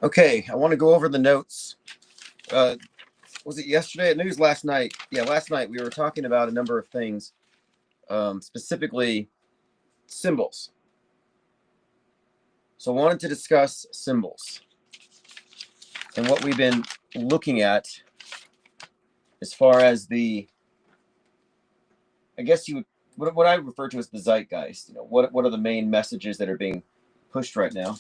Okay, I want to go over the notes. Uh, was it yesterday? I think it was last night. Yeah, last night we were talking about a number of things, specifically symbols. So I wanted to discuss symbols and what we've been looking at as far as the, I guess you would, what I refer to as the zeitgeist. You know, what are the main messages that are being pushed right now?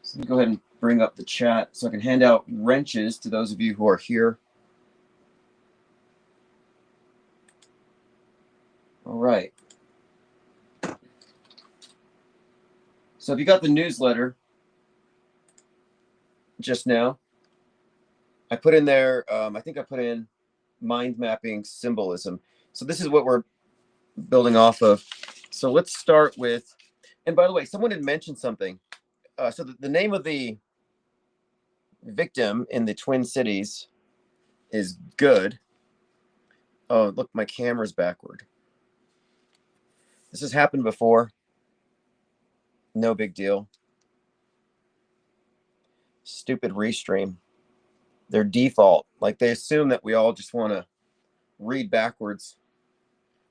So let me go ahead and bring up the chat so I can hand out wrenches to those of you who are here. All right. So if you got the newsletter just now, I put in there, I think I put in mind mapping symbolism. So this is what we're building off of. So let's start with, and by the way, someone had mentioned something. So the name of the victim in the Twin Cities is Good. Oh, look, my camera's backward. This has happened before. No big deal. Stupid Restream. Their default, like they assume that we all just want to read backwards,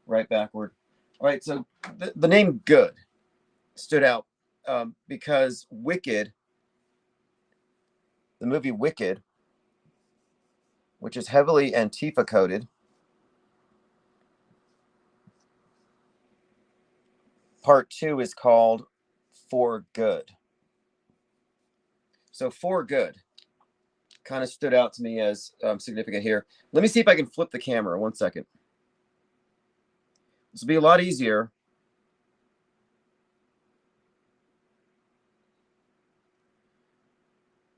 write backward. All right, so the name Good stood out because Wicked, the movie Wicked, which is heavily Antifa coded, part 2 is called For Good. So For Good kind of stood out to me as significant here. Let me see if I can flip the camera. 1 second. This will be a lot easier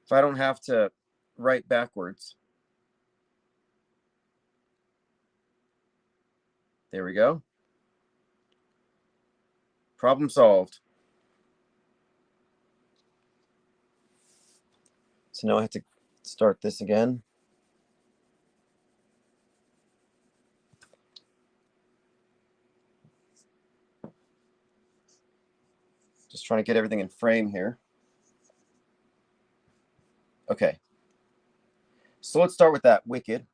if I don't have to write backwards. There we go. Problem solved. So now I have to start this again. Just trying to get everything in frame here. Okay. So let's start with that, Wicked.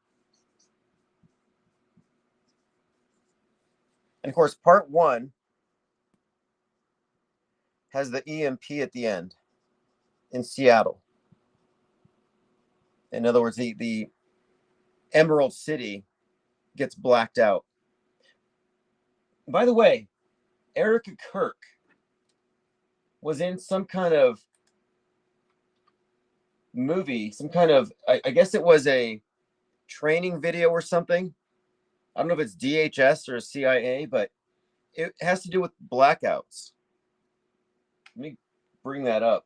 And of course, part 1 has the EMP at the end in Seattle. In other words, the Emerald City gets blacked out. By the way, Erica Kirk was in some kind of movie, some kind of, I guess it was a training video or something. I don't know if it's DHS or CIA, but it has to do with blackouts. Let me bring that up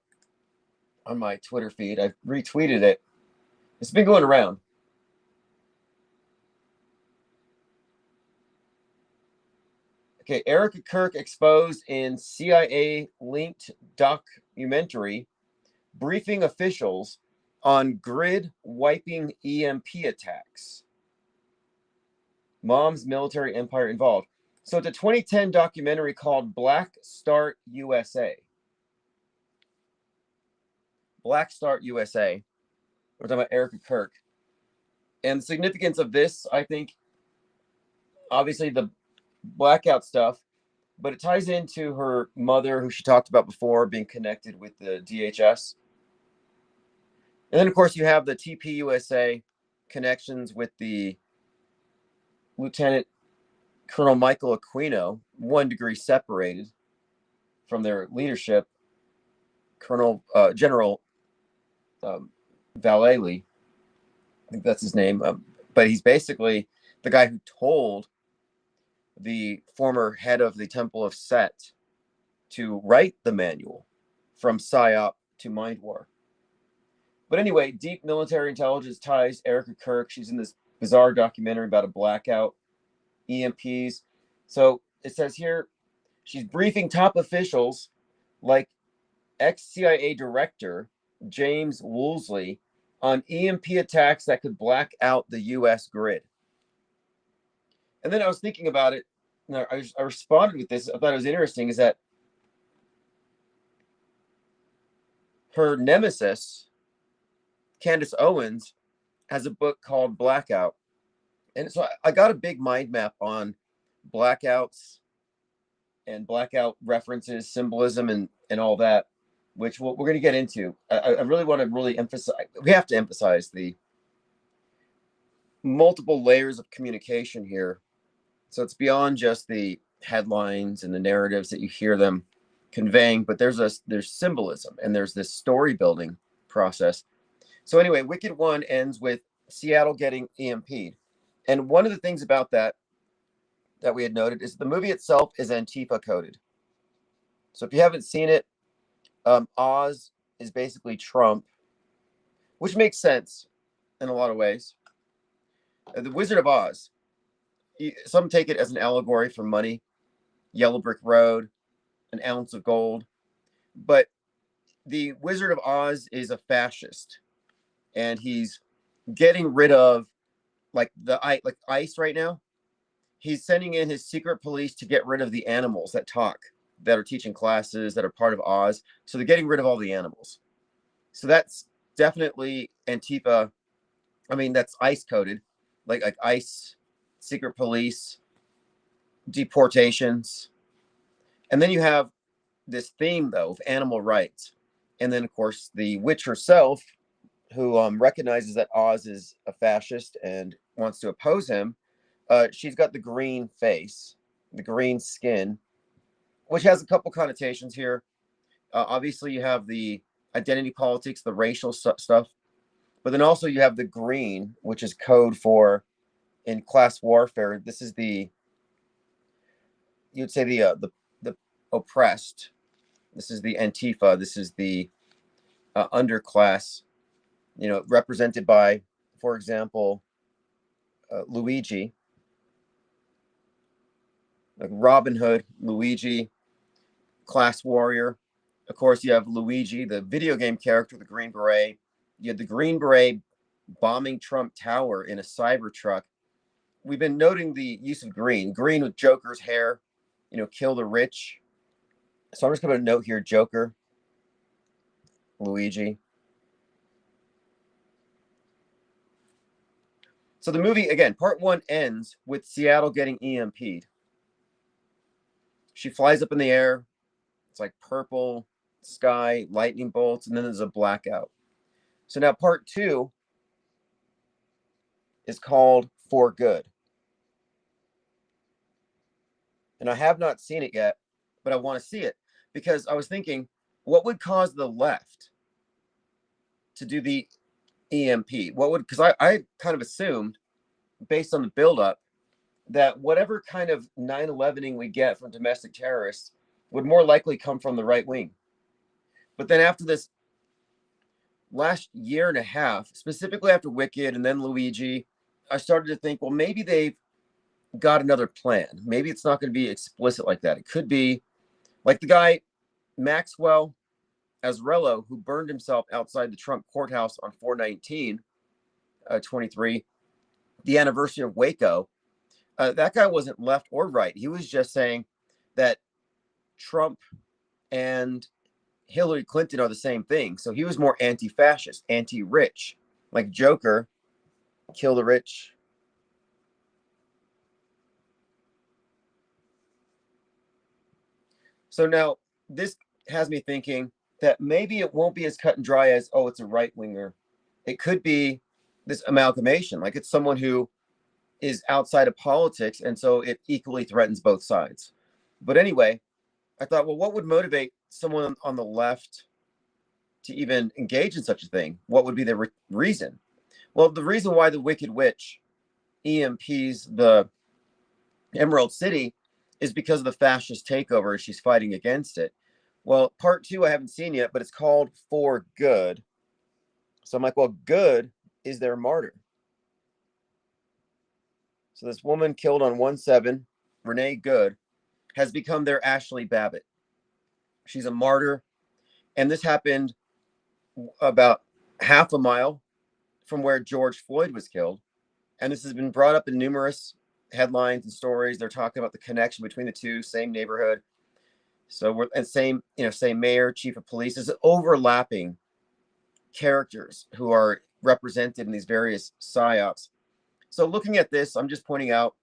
on my Twitter feed. I retweeted it. It's been going around. Okay, Erica Kirk exposed in CIA-linked documentary briefing officials on grid wiping EMP attacks. Mom's military empire involved. So it's a 2010 documentary called Black Start USA. Black Start USA. We're talking about Erica Kirk. And the significance of this, I think, obviously the blackout stuff, but it ties into her mother, who she talked about before, being connected with the DHS. And then, of course, you have the TPUSA connections with the Lieutenant Colonel Michael Aquino, 1 degree separated from their leadership, General Vallely. I think that's his name. But he's basically the guy who told the former head of the Temple of Set to write the manual from PSYOP to Mind War. But anyway, deep military intelligence ties Erica Kirk. She's in this bizarre documentary about a blackout, EMPs. So it says here, she's briefing top officials like ex-CIA director James Woolsey on EMP attacks that could black out the U.S. grid. And then I was thinking about it, and I responded with this. I thought it was interesting, is that her nemesis, Candace Owens, has a book called Blackout. And so I got a big mind map on blackouts and blackout references, symbolism, and all that, which we're going to get into. I really want to really emphasize, we have to emphasize the multiple layers of communication here. So it's beyond just the headlines and the narratives that you hear them conveying, but there's symbolism and there's this story building process. So anyway, Wicked 1 ends with Seattle getting EMP'd. And one of the things about that we had noted is the movie itself is Antifa coded. So if you haven't seen it, Oz is basically Trump, which makes sense in a lot of ways. The Wizard of Oz, some take it as an allegory for money, yellow brick road, an ounce of gold. But the Wizard of Oz is a fascist, and he's getting rid of like ICE right now. He's sending in his secret police to get rid of the animals that talk, that are teaching classes, that are part of Oz. So they're getting rid of all the animals. So that's definitely Antifa. I mean, that's ICE coded, like ICE, secret police, deportations. And then you have this theme, though, of animal rights. And then, of course, the witch herself, who recognizes that Oz is a fascist and wants to oppose him. She's got the green face, the green skin, which has a couple connotations here. Obviously, you have the identity politics, the racial stuff, but then also you have the green, which is code for in class warfare. This is you'd say the oppressed. This is the Antifa. This is the underclass. You know, represented by, for example, Luigi, like Robin Hood, Luigi, class warrior. Of course, you have Luigi, the video game character, the Green Beret. You had the Green Beret bombing Trump Tower in a cyber truck. We've been noting the use of green with Joker's hair, you know, kill the rich. So I'm just going to note here, Joker, Luigi. So the movie, again, part 1 ends with Seattle getting EMP'd. She flies up in the air. It's like purple sky, lightning bolts, and then there's a blackout. So now part 2 is called For Good. And I have not seen it yet, but I want to see it because I was thinking, what would cause the left to do the EMP? What would, because I kind of assumed, based on the buildup, that whatever kind of 9/11ing we get from domestic terrorists would more likely come from the right wing. But then after this last year and a half, specifically after Wicked and then Luigi, I started to think, well, maybe they've got another plan. Maybe it's not going to be explicit like that. It could be like the guy, Maxwell Azarello, who burned himself outside the Trump courthouse on 4/19/23, the anniversary of Waco. That guy wasn't left or right. He was just saying that Trump and Hillary Clinton are the same thing. So he was more anti-fascist, anti-rich, like Joker, kill the rich. So now this has me thinking that maybe it won't be as cut and dry as, oh, it's a right-winger. It could be this amalgamation, like it's someone who is outside of politics, and so it equally threatens both sides. But anyway, I thought, well, what would motivate someone on the left to even engage in such a thing? What would be the reason? Well, the reason why the Wicked Witch EMPs the Emerald City is because of the fascist takeover, and she's fighting against it. Well, part 2 I haven't seen yet, but it's called For Good. So I'm like, well, good is their martyr. So this woman killed on 1/7, Renee Good, has become their Ashley Babbitt. She's a martyr. And this happened about half a mile from where George Floyd was killed. And this has been brought up in numerous headlines and stories. They're talking about the connection between the two, same neighborhood. So we're and same mayor, chief of police. Is overlapping characters who are represented in these various psyops. So looking at this, I'm just pointing out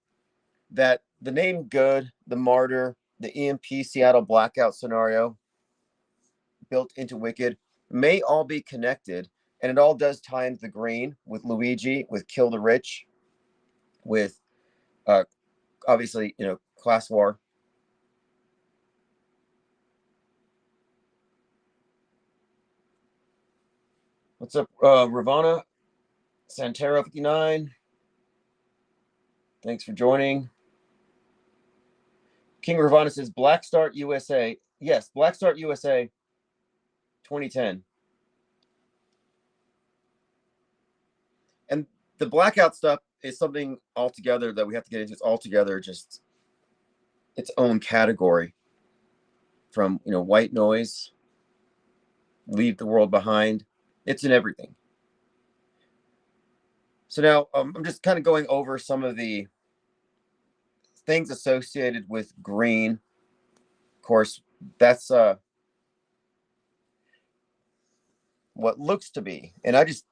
that the name Good, the Martyr, the EMP Seattle blackout scenario built into Wicked may all be connected, and it all does tie into the green with Luigi, with Kill the Rich, with obviously, class war. What's up, Ravana? Santero 59. Thanks for joining. King Ravana says Black Start USA. Yes, Black Start USA 2010. And the blackout stuff is something altogether that we have to get into. It's altogether just its own category. From white noise, leave the world behind. It's in everything. So now I'm just kind of going over some of the things associated with green. Of course, that's what looks to be. And I just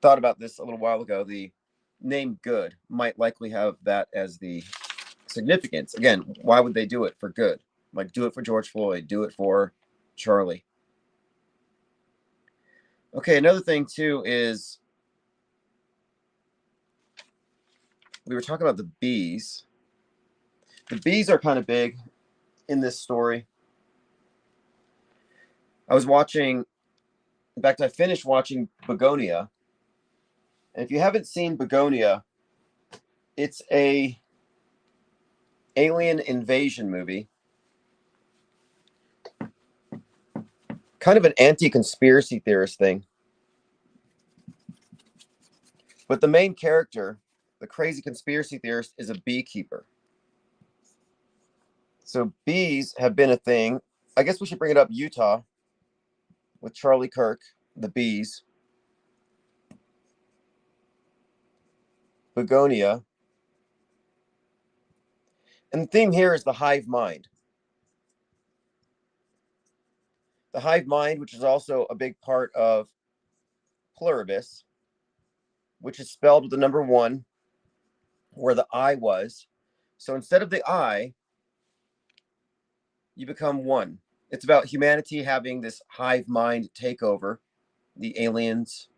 thought about this a little while ago. The name Good might likely have that as the significance. Again, why would they do it for good? Like, do it for George Floyd, do it for Charlie. Okay, another thing too is we were talking about the bees. The bees are kind of big in this story. I was watching, in fact, I finished watching Begonia. And if you haven't seen Begonia, it's a alien invasion movie. Kind of an anti-conspiracy theorist thing. But the main character, the crazy conspiracy theorist, is a beekeeper. So bees have been a thing. I guess we should bring it up. Utah with Charlie Kirk, the bees. Begonia. And the theme here is the hive mind. The hive mind, which is also a big part of pluribus, which is spelled with the number 1, where the I was. So instead of the I, you become one. It's about humanity having this hive mind takeover. The aliens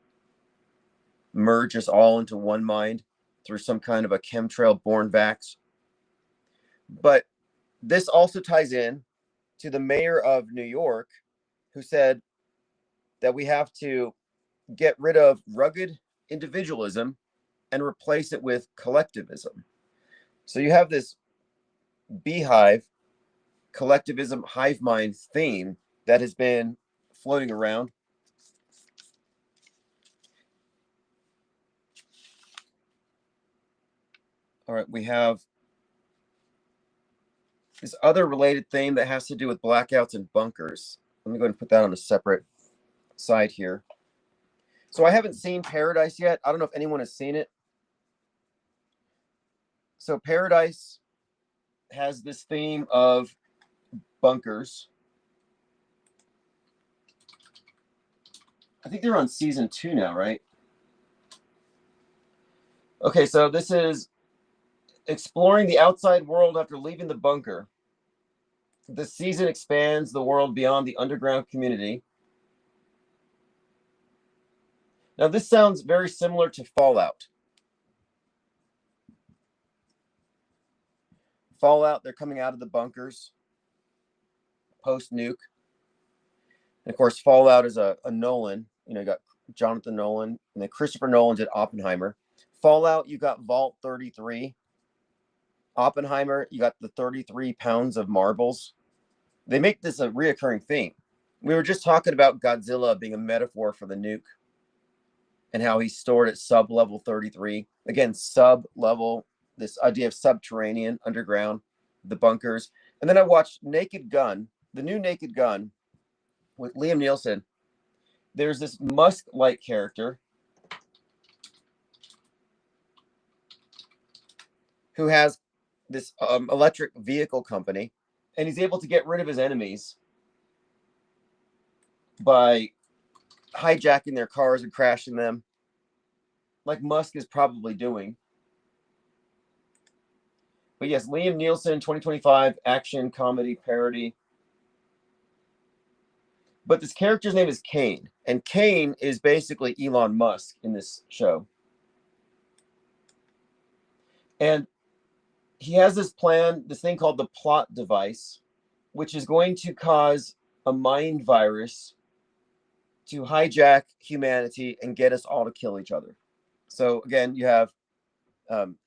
merge us all into one mind through some kind of a chemtrail born vax. But this also ties in to the mayor of New York, who said that we have to get rid of rugged individualism and replace it with collectivism. So you have this beehive, collectivism, hive mind theme that has been floating around. All right, we have this other related theme that has to do with blackouts and bunkers. Let me go ahead and put that on a separate side here. So I haven't seen Paradise yet. I don't know if anyone has seen it. So Paradise has this theme of bunkers. I think they're on season 2 now, right? Okay, so this is exploring the outside world after leaving the bunker. The season expands the world beyond the underground community. Now, this sounds very similar to Fallout. Fallout, they're coming out of the bunkers post-nuke. And of course, Fallout is a Nolan. You got Jonathan Nolan, and then Christopher Nolan did Oppenheimer. Fallout, you got Vault 33. Oppenheimer, you got the 33 pounds of marbles. They make this a reoccurring theme. We were just talking about Godzilla being a metaphor for the nuke and how he's stored at sub-level 33. Again, sub-level, this idea of subterranean, underground, the bunkers. And then I watched Naked Gun, the new Naked Gun with Liam Neeson. There's this Musk-like character who has this electric vehicle company, and he's able to get rid of his enemies by hijacking their cars and crashing them, like Musk is probably doing. But yes, Liam Neeson, 2025 action comedy parody. But this character's name is Kane, and Kane is basically Elon Musk in this show. And he has this plan, this thing called the plot device, which is going to cause a mind virus to hijack humanity and get us all to kill each other. So again, you have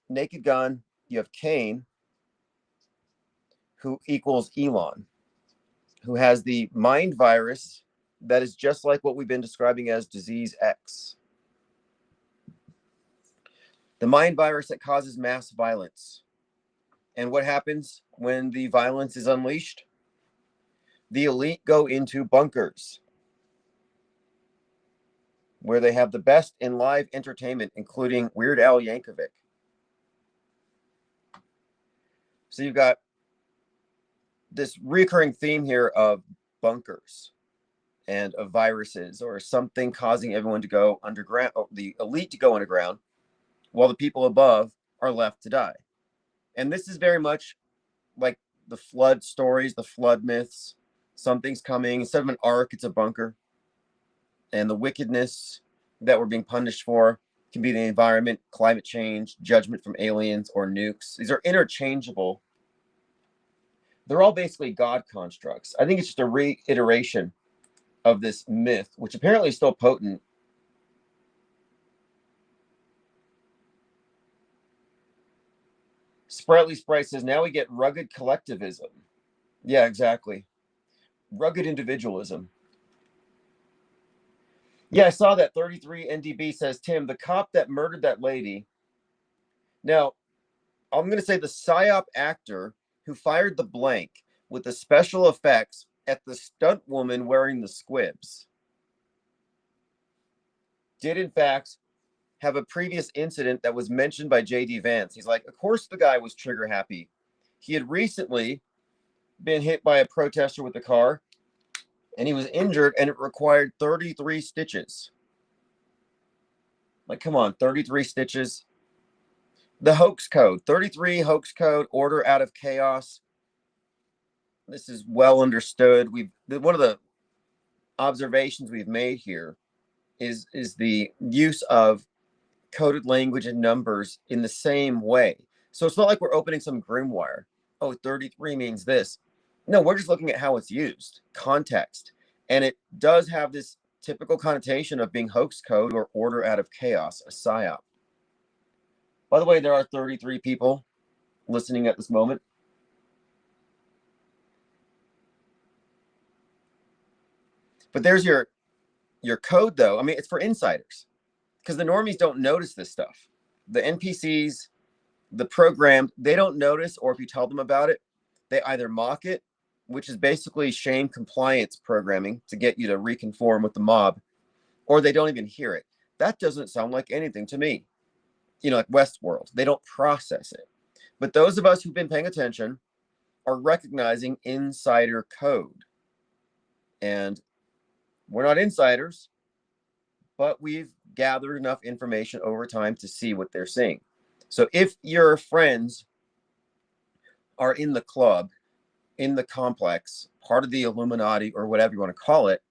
Naked Gun, you have Kane, who equals Elon, who has the mind virus that is just like what we've been describing as Disease X. The mind virus that causes mass violence. And what happens when the violence is unleashed? The elite go into bunkers where they have the best in live entertainment, including Weird Al Yankovic. So you've got this recurring theme here of bunkers and of viruses or something causing everyone to go underground, the elite to go underground, while the people above are left to die. And this is very much like the flood stories, the flood myths. Something's coming. Instead of an ark, it's a bunker. And the wickedness that we're being punished for can be the environment, climate change, judgment from aliens, or nukes. These are interchangeable. They're all basically God constructs. I think it's just a reiteration of this myth, which apparently is still potent. Sprightly Sprite says, now we get rugged collectivism. Yeah, exactly. Rugged individualism. Yeah, I saw that. 33 NDB says, Tim, the cop that murdered that lady. Now, I'm going to say the PSYOP actor who fired the blank with the special effects at the stunt woman wearing the squibs did, in fact, have a previous incident that was mentioned by J.D. Vance. He's like, of course the guy was trigger happy. He had recently been hit by a protester with a car, and he was injured, and it required 33 stitches. Like, come on, 33 stitches. The hoax code, 33 hoax code, order out of chaos. This is well understood. One of the observations we've made here is the use of coded language and numbers in the same way. So it's not like we're opening some grimoire. Oh, 33 means this. No, we're just looking at how it's used, context. And it does have this typical connotation of being hoax code or order out of chaos, a psyop. By the way, there are 33 people listening at this moment. But there's your code, though. I mean, it's for insiders because the normies don't notice this stuff. The NPCs, the programmed, they don't notice, or if you tell them about it, they either mock it, which is basically shame compliance programming to get you to reconform with the mob, or they don't even hear it. That doesn't sound like anything to me. Like Westworld, they don't process it. But those of us who've been paying attention are recognizing insider code. And we're not insiders, but we've gathered enough information over time to see what they're seeing. So if your friends are in the club, in the complex, part of the Illuminati or whatever you want to call it,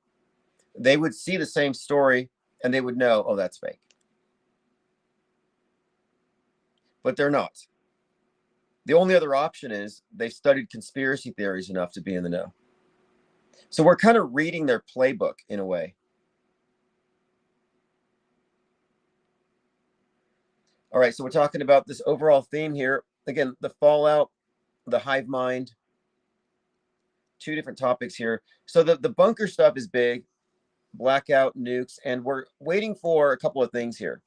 they would see the same story and they would know, oh, that's fake. But they're not. The only other option is they've studied conspiracy theories enough to be in the know. So we're kind of reading their playbook in a way. All right, so we're talking about this overall theme here. Again, the fallout, the hive mind, two different topics here. So the bunker stuff is big, blackout, nukes, and we're waiting for a couple of things here.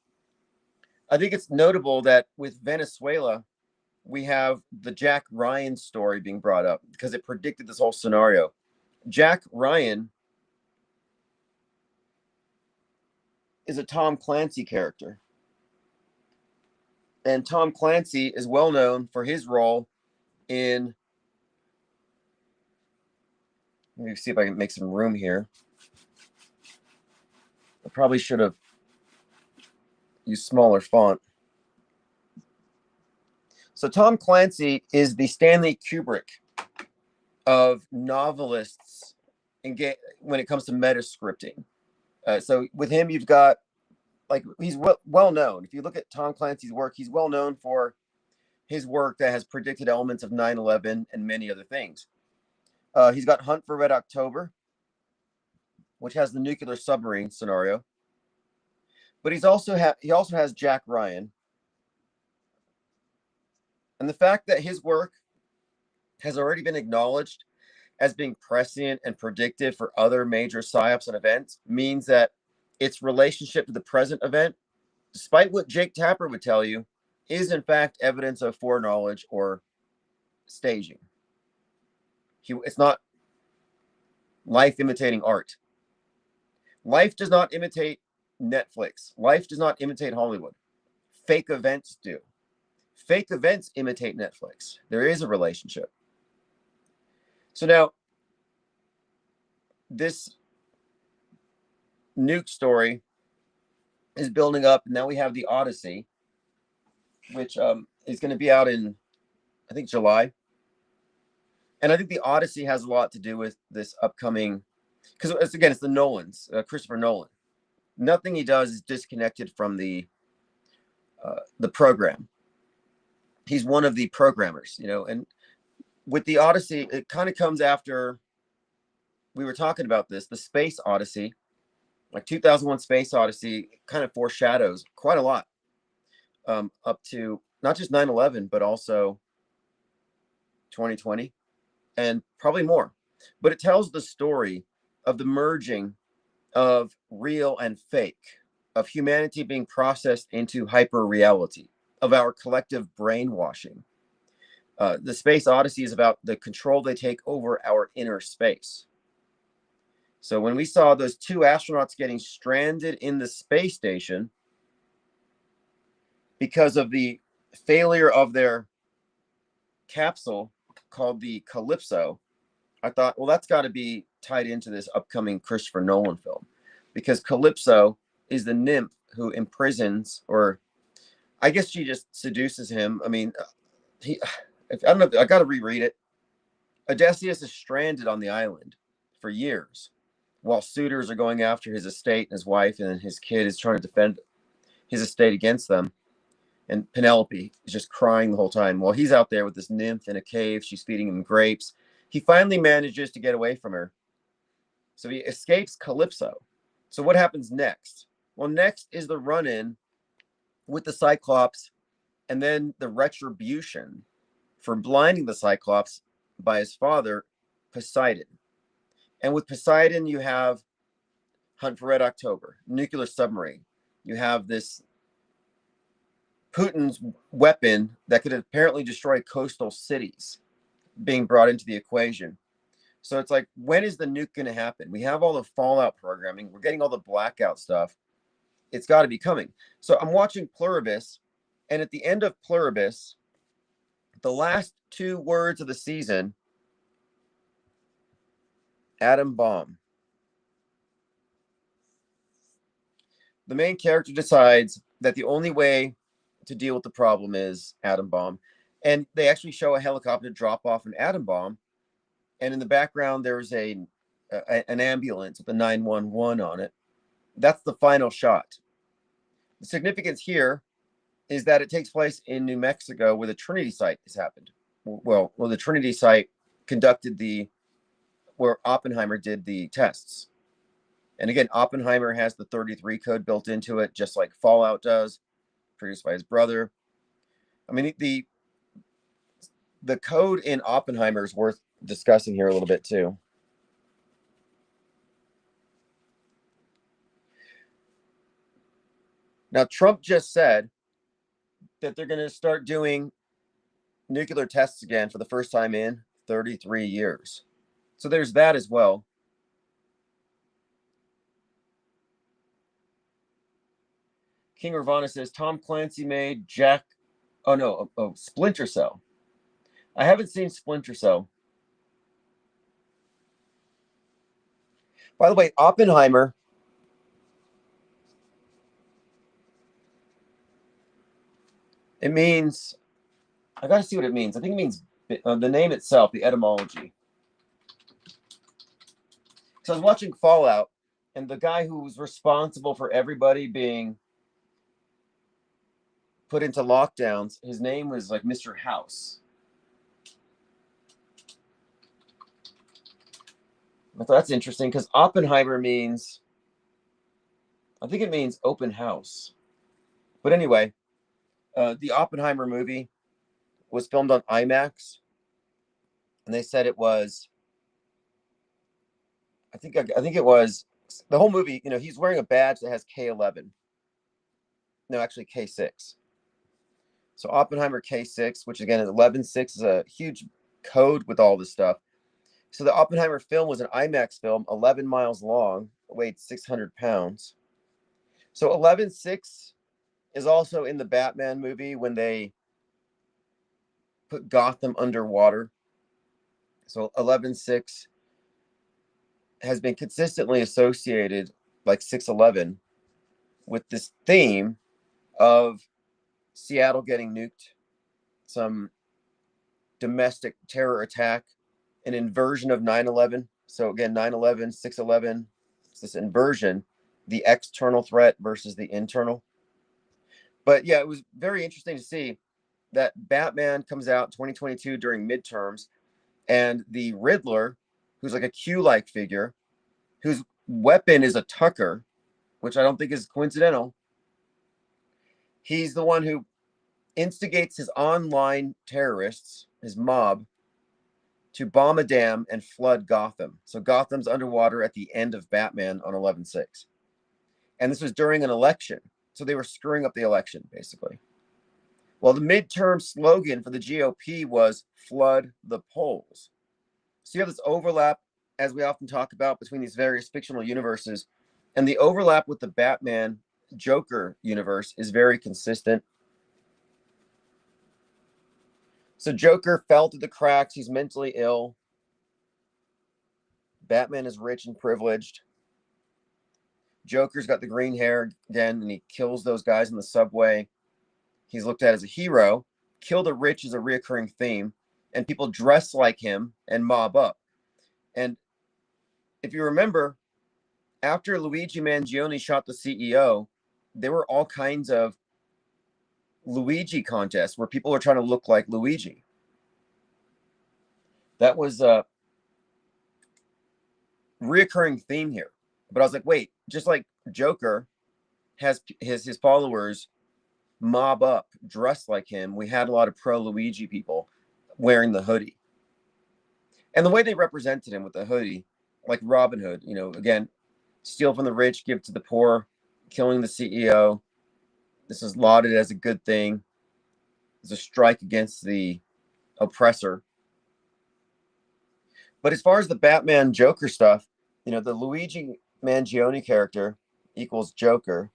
I think it's notable that with Venezuela, we have the Jack Ryan story being brought up because it predicted this whole scenario. Jack Ryan is a Tom Clancy character. And Tom Clancy is well known for his role in, let me see if I can make some room here. probably should have used smaller font. So Tom Clancy is the Stanley Kubrick of novelists when it comes to meta scripting. So with him, you've got, like, he's well known. If you look at Tom Clancy's work, he's well known for his work that has predicted elements of 9/11 and many other things. He's got Hunt for Red October, which has the nuclear submarine scenario. But he also has Jack Ryan. And the fact that his work has already been acknowledged as being prescient and predictive for other major psyops and events means that its relationship to the present event, despite what Jake Tapper would tell you, is in fact evidence of foreknowledge or staging. It's not life imitating art. Life does not imitate Netflix. Life does not imitate Hollywood. Fake events do. Fake events imitate Netflix. There is a relationship. So now, this nuke story is building up. Now we have the Odyssey, which is going to be out in, I think, July. And I think the Odyssey has a lot to do with this upcoming, because it's the Nolans, Christopher Nolan. Nothing he does is disconnected from the program. He's one of the programmers, and with the Odyssey, it kind of comes after, we were talking about this, the Space Odyssey, like 2001 Space Odyssey kind of foreshadows quite a lot, up to not just 9/11, but also 2020 and probably more. But it tells the story of the merging of real and fake, of humanity being processed into hyper reality, of our collective brainwashing. The Space Odyssey is about the control they take over our inner space. So when we saw those two astronauts getting stranded in the space station because of the failure of their capsule called the Calypso, I thought, well, that's got to be tied into this upcoming Christopher Nolan film, because Calypso is the nymph who imprisons, or I guess she just seduces him. I mean, I don't know. I got to reread it. Odysseus is stranded on the island for years while suitors are going after his estate and his wife, and his kid is trying to defend his estate against them. And Penelope is just crying the whole time while he's out there with this nymph in a cave. She's feeding him grapes. He finally manages to get away from her. So he escapes Calypso. So what happens next? Well, next is the run-in with the Cyclops, and then the retribution for blinding the Cyclops by his father, Poseidon. And with Poseidon, you have Hunt for Red October, nuclear submarine. You have this Putin's weapon that could apparently destroy coastal cities being brought into the equation. So it's like, when is the nuke going to happen? We have all the Fallout programming. We're getting all the blackout stuff. It's got to be coming. So I'm watching Pluribus, and at the end of Pluribus, the last two words of the season, atom bomb. The main character decides that the only way to deal with the problem is atom bomb. And they actually show a helicopter drop off an atom bomb. And in the background, there's an ambulance with a 911 on it. That's the final shot. The significance here is that it takes place in New Mexico, where the Trinity site has happened. Well, the Trinity site conducted where Oppenheimer did the tests. And again, Oppenheimer has the 33 code built into it, just like Fallout does, produced by his brother. I mean, the code in Oppenheimer is worth discussing here a little bit too. Now, Trump just said that they're going to start doing nuclear tests again for the first time in 33 years. So there's that as well. King Ravana says Tom Clancy made Splinter Cell. I haven't seen Splinter Cell. By the way, Oppenheimer It means, I got to see what it means. I think it means the name itself, the etymology. So I was watching Fallout, and the guy who was responsible for everybody being put into lockdowns, his name was like Mr. House. I thought that's interesting because Oppenheimer means, I think it means open house. But anyway, the Oppenheimer movie was filmed on IMAX, and they said it was, I think it was the whole movie. You know, he's wearing a badge that has K11. No, actually K6. So Oppenheimer K6, which again is 11.6, is a huge code with all this stuff. So the Oppenheimer film was an IMAX film, 11 miles long, weighed 600 pounds. So 11.6 is also in the Batman movie when they put Gotham underwater. So 11.6 has been consistently associated, like 611, with this theme of Seattle getting nuked, some domestic terror attack, an inversion of 9/11. So again, 9/11, 6/11, it's this inversion, the external threat versus the internal. But yeah, it was very interesting to see that Batman comes out 2022 during midterms, and the Riddler, who's like a Q-like figure, whose weapon is a Tucker, which I don't think is coincidental. He's the one who instigates his online terrorists, his mob, to bomb a dam and flood Gotham. So Gotham's underwater at the end of Batman on 11.6. And this was during an election. So they were screwing up the election, basically. Well, the midterm slogan for the GOP was flood the polls. So you have this overlap, as we often talk about, between these various fictional universes. And the overlap with the Batman Joker universe is very consistent. So Joker fell through the cracks. He's mentally ill. Batman is rich and privileged. Joker's got the green hair again, and he kills those guys in the subway. He's looked at as a hero. Kill the rich is a reoccurring theme, and people dress like him and mob up. And if you remember, after Luigi Mangione shot the CEO, there were all kinds of Luigi contests where people were trying to look like Luigi. That was a reoccurring theme here. But I was like, wait, just like Joker has his followers mob up, dressed like him, we had a lot of pro Luigi people wearing the hoodie. And the way they represented him with the hoodie, like Robin Hood, you know, again, steal from the rich, give to the poor, killing the CEO. This is lauded as a good thing. It's a strike against the oppressor. But as far as the Batman Joker stuff, you know, the Luigi Mangione character equals Joker,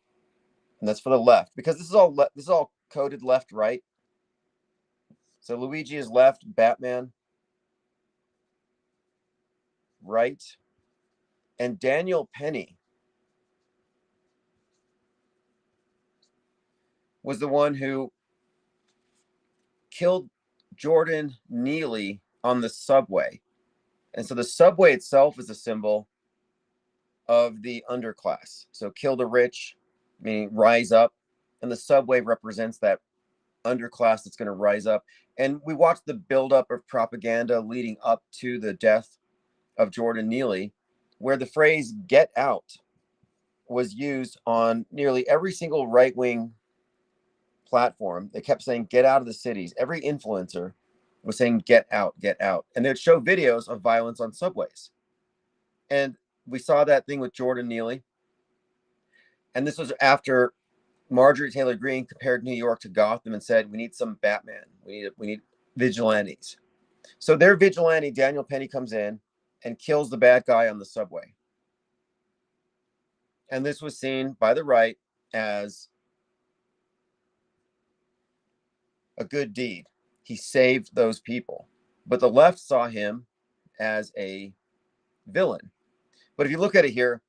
and that's for the left, because this is all coded left, right. So Luigi is left, Batman right, and Daniel Penny was the one who killed Jordan Neely on the subway. And so the subway itself is a symbol of the underclass. So kill the rich, meaning rise up, and the subway represents that underclass that's going to rise up. And we watched the buildup of propaganda leading up to the death of Jordan Neely, where the phrase "get out" was used on nearly every single right-wing platform. They kept saying "get out of the cities." Every influencer was saying "get out, get out," and they'd show videos of violence on subways. And we saw that thing with Jordan Neely. And this was after Marjorie Taylor Greene compared New York to Gotham and said, "We need some Batman. We need vigilantes." So their vigilante, Daniel Penny, comes in and kills the bad guy on the subway. And this was seen by the right as a good deed. He saved those people. But the left saw him as a villain. But if you look at it here,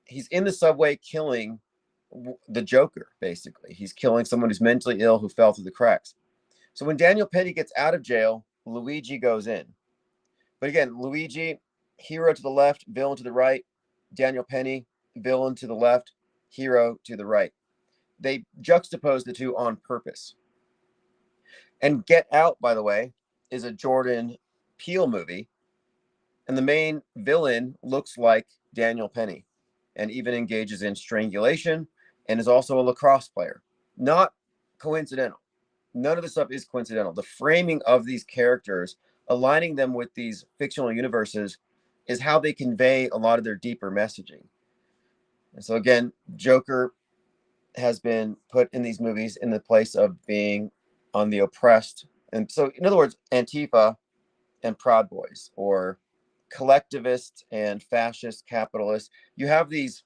he's in the subway killing the Joker, basically. He's killing someone who's mentally ill who fell through the cracks. So when Daniel Penny gets out of jail, Luigi goes in. But again, Luigi, hero to the left, villain to the right. Daniel Penny, villain to the left, hero to the right. They juxtapose the two on purpose. And Get Out, by the way, is a Jordan Peele movie. And the main villain looks like Daniel Penny and even engages in strangulation and is also a lacrosse player. Not coincidental. None of this stuff is coincidental. The framing of these characters, aligning them with these fictional universes, is how they convey a lot of their deeper messaging. And so again, Joker has been put in these movies in the place of being on the oppressed. And so, in other words, Antifa and Proud Boys, or collectivists and fascist capitalists. You have these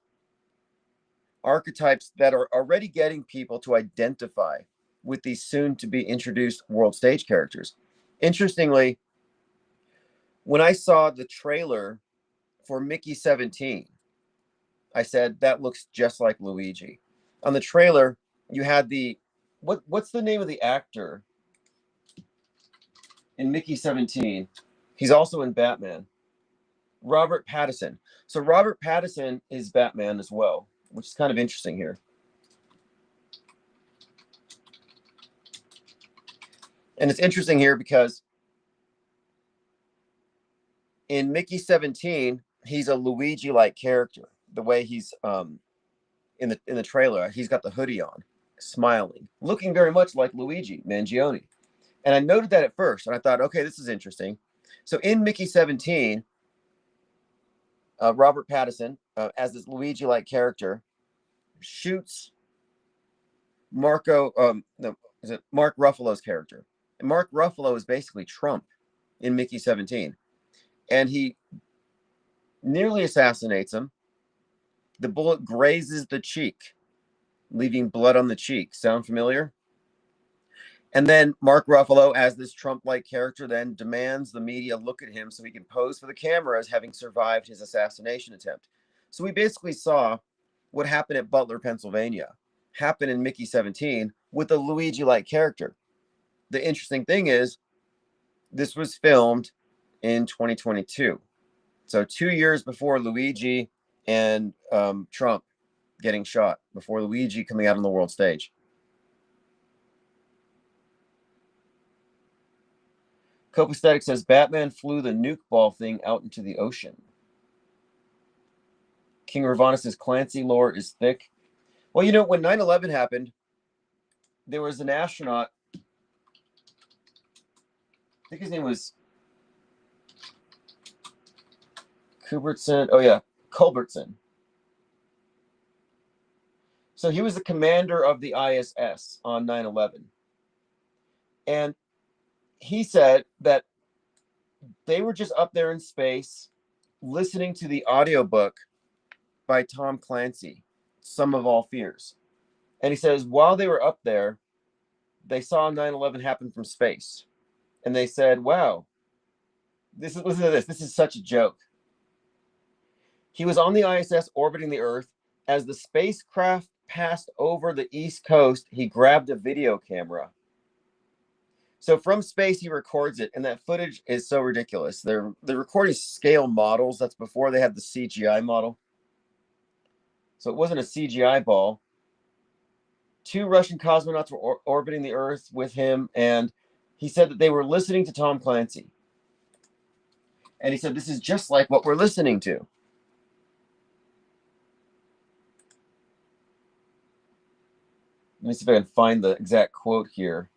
archetypes that are already getting people to identify with these soon to be introduced world stage characters. Interestingly, when I saw the trailer for Mickey 17, I said that looks just like Luigi. On the trailer, you had the what's the name of the actor in Mickey 17? He's also in Batman. Robert Pattinson. So Robert Pattinson is Batman as well, which is kind of interesting here. And it's interesting here because in Mickey 17, he's a Luigi-like character. The way he's in the trailer, he's got the hoodie on, smiling, looking very much like Luigi Mangione. And I noted that at first, and I thought, okay, this is interesting. So in Mickey 17, Robert Pattinson, as this Luigi-like character, shoots Mark Ruffalo's character. And Mark Ruffalo is basically Trump in Mickey 17. And he nearly assassinates him. The bullet grazes the cheek, leaving blood on the cheek. Sound familiar? And then Mark Ruffalo, as this Trump-like character, then demands the media look at him so he can pose for the camera as having survived his assassination attempt. So we basically saw what happened at Butler, Pennsylvania, happen in Mickey 17 with a Luigi-like character. The interesting thing is, this was filmed in 2022. So 2 years before Luigi and Trump getting shot, before Luigi coming out on the world stage. Copaesthetic says, Batman flew the nuke ball thing out into the ocean. King Ravana says, Clancy lore is thick. Well, you know, when 9/11 happened, there was an astronaut, I think his name was Culbertson. So he was the commander of the ISS on 9/11. And he said that they were just up there in space listening to the audiobook by Tom Clancy, Sum of All Fears. And he says, while they were up there, they saw 9/11 happen from space. And they said, wow, listen to this. This is such a joke. He was on the ISS orbiting the Earth. As the spacecraft passed over the East Coast, he grabbed a video camera. So from space, he records it, and that footage is so ridiculous. They're recording scale models. That's before they had the CGI model. So it wasn't a CGI ball. 2 Russian cosmonauts were orbiting the Earth with him, and he said that they were listening to Tom Clancy. And he said, this is just like what we're listening to. Let me see if I can find the exact quote here.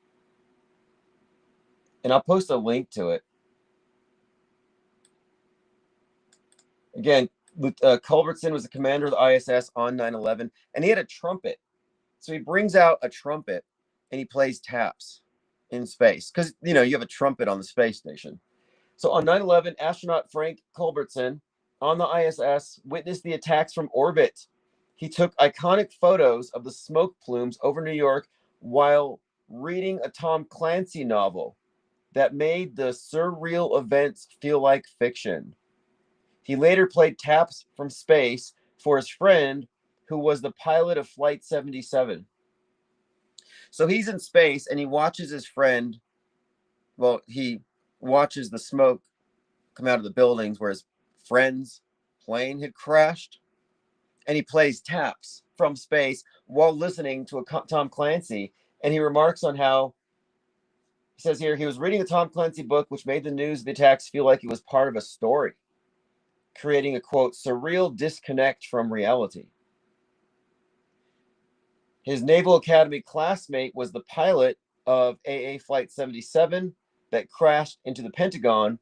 And I'll post a link to it. Again, Culbertson was the commander of the ISS on 9/11, and he had a trumpet. So he brings out a trumpet, and he plays taps in space. Because, you know, you have a trumpet on the space station. So on 9/11, astronaut Frank Culbertson on the ISS witnessed the attacks from orbit. He took iconic photos of the smoke plumes over New York while reading a Tom Clancy novel that made the surreal events feel like fiction. He later played taps from space for his friend who was the pilot of Flight 77. So he's in space and he watches his friend. Well, he watches the smoke come out of the buildings where his friend's plane had crashed. And he plays taps from space while listening to a Tom Clancy. And he remarks on how, he says here, he was reading a Tom Clancy book, which made the news of the attacks feel like it was part of a story, creating a, quote, surreal disconnect from reality. His Naval Academy classmate was the pilot of AA Flight 77 that crashed into the Pentagon,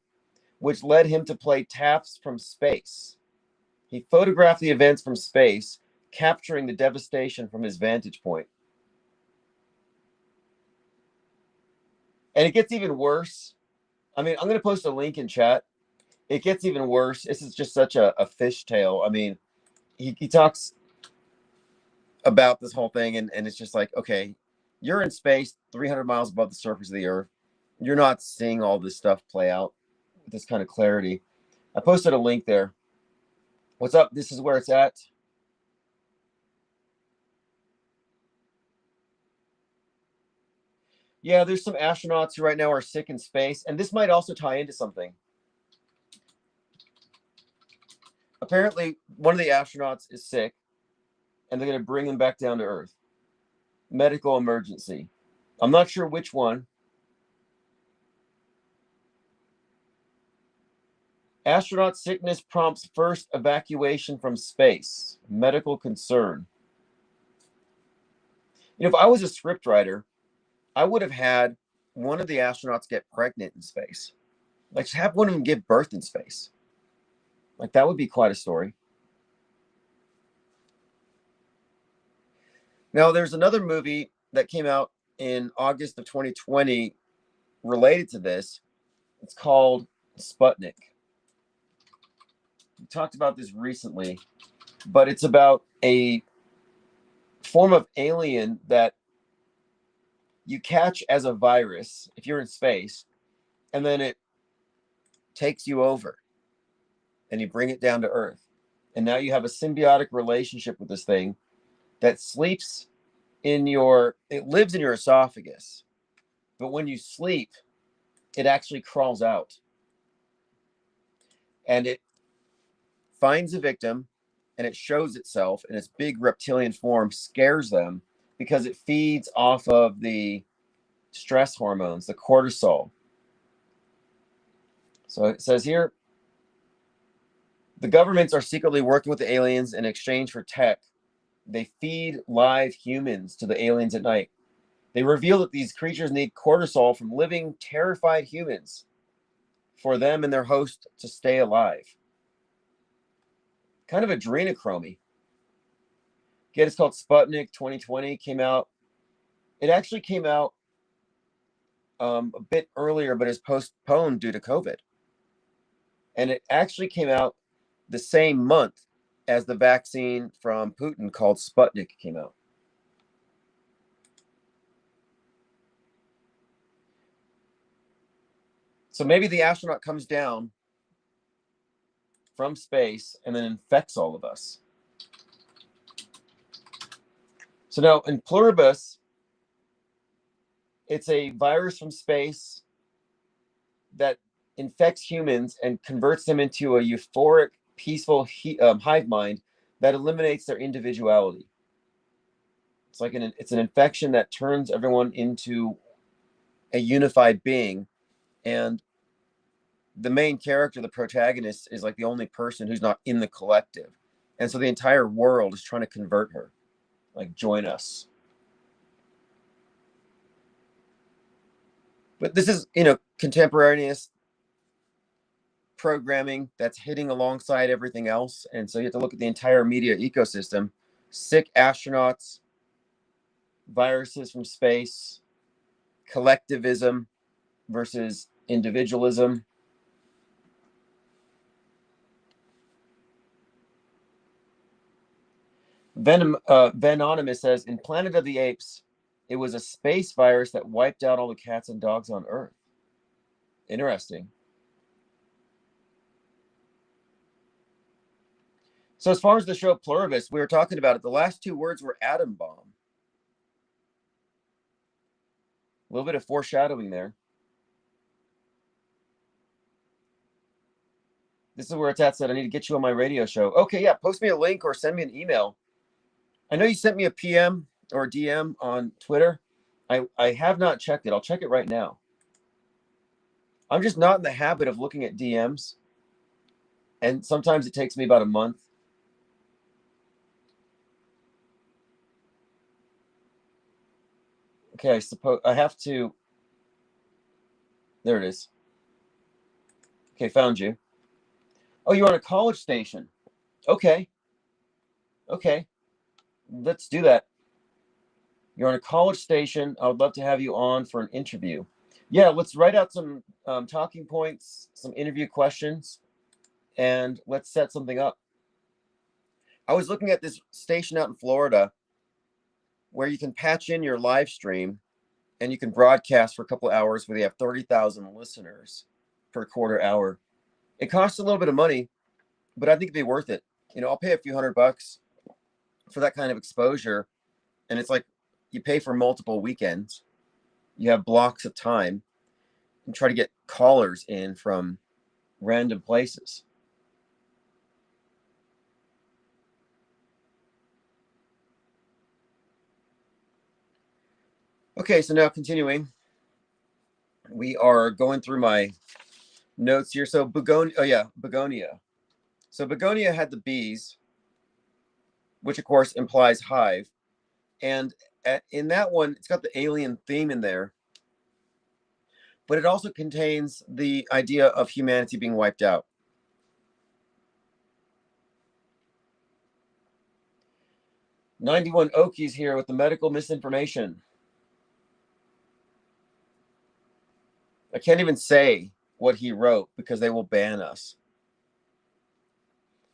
which led him to play taps from space. He photographed the events from space, capturing the devastation from his vantage point. And it gets even worse. I mean, I'm going to post a link in chat. It gets even worse. This is just such a fishtail. I mean, he talks about this whole thing, and it's just like, okay, you're in space 300 miles above the surface of the Earth. You're not seeing all this stuff play out with this kind of clarity. I posted a link there. What's up? This is where it's at. Yeah, there's some astronauts who right now are sick in space, and this might also tie into something. Apparently, one of the astronauts is sick, and they're going to bring him back down to Earth. Medical emergency. I'm not sure which one. Astronaut sickness prompts first evacuation from space. Medical concern. You know, if I was a scriptwriter, I would have had one of the astronauts get pregnant in space. Like, just have one of them give birth in space. Like, that would be quite a story. Now, there's another movie that came out in August of 2020 related to this. It's called Sputnik. We talked about this recently, but it's about a form of alien that you catch as a virus if you're in space, and then it takes you over and you bring it down to Earth. And now you have a symbiotic relationship with this thing that sleeps in it lives in your esophagus. But when you sleep, it actually crawls out. And it finds a victim and it shows itself in its big reptilian form, scares them because it feeds off of the stress hormones, the cortisol. So it says here, the governments are secretly working with the aliens in exchange for tech. They feed live humans to the aliens at night. They reveal that these creatures need cortisol from living, terrified humans for them and their host to stay alive. Kind of adrenochrome. Again, it's called Sputnik 2020. Came out. It actually came out a bit earlier, but is postponed due to COVID. And it actually came out the same month as the vaccine from Putin called Sputnik came out. So maybe the astronaut comes down from space and then infects all of us. So now in Pluribus, it's a virus from space that infects humans and converts them into a euphoric, peaceful hive mind that eliminates their individuality. It's like it's an infection that turns everyone into a unified being, and the main character, the protagonist, is like the only person who's not in the collective, and so the entire world is trying to convert her, like, join us. But this is, contemporaneous programming that's hitting alongside everything else. And so you have to look at the entire media ecosystem. Sick astronauts, viruses from space, collectivism versus individualism. Venonymous says, in Planet of the Apes, it was a space virus that wiped out all the cats and dogs on Earth. Interesting. So as far as the show Pluribus, we were talking about it. The last two words were atom bomb. A little bit of foreshadowing there. This is where it's at. Said I need to get you on my radio show. Okay, yeah. Post me a link or send me an email. I know you sent me a PM or a DM on Twitter. I have not checked it. I'll check it right now. I'm just not in the habit of looking at DMs. And sometimes it takes me about a month. Okay, I suppose I have to. There it is. Okay, found you. Oh, you're on a college station. Okay. Okay. Let's do that. You're on a college station. I would love to have you on for an interview. Yeah, let's write out some talking points, some interview questions, and let's set something up. I was looking at this station out in Florida where you can patch in your live stream and you can broadcast for a couple of hours where they have 30,000 listeners per quarter hour. It costs a little bit of money, but I think it'd be worth it. I'll pay a few $100 for that kind of exposure. And it's like you pay for multiple weekends. You have blocks of time and try to get callers in from random places. Okay, so now continuing, we are going through my notes here. So begonia. So begonia had the bees, which of course implies hive. And in that one, it's got the alien theme in there. But it also contains the idea of humanity being wiped out. '91 Okies here with the medical misinformation. I can't even say what he wrote because they will ban us.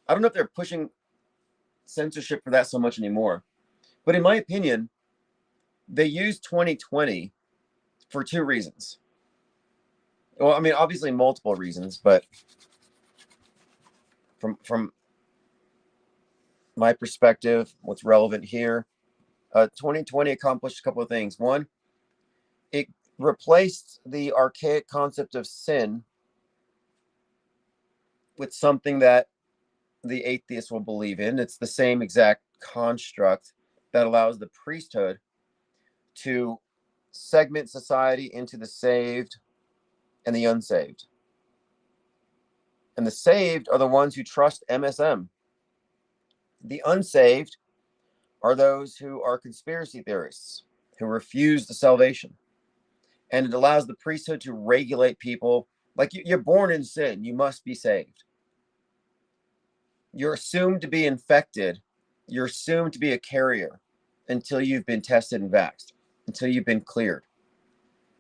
I don't know if they're pushing censorship for that so much anymore. But in my opinion, they used 2020 for two reasons. Well, I mean, obviously multiple reasons, but from my perspective, what's relevant here, 2020 accomplished a couple of things. One, it replaced the archaic concept of sin with something that the atheists will believe in. It's the same exact construct that allows the priesthood to segment society into the saved and the unsaved. And the saved are the ones who trust MSM. The unsaved are those who are conspiracy theorists, who refuse the salvation. And it allows the priesthood to regulate people. Like you're born in sin, you must be saved. You're assumed to be infected. You're assumed to be a carrier until you've been tested and vaxxed, until you've been cleared.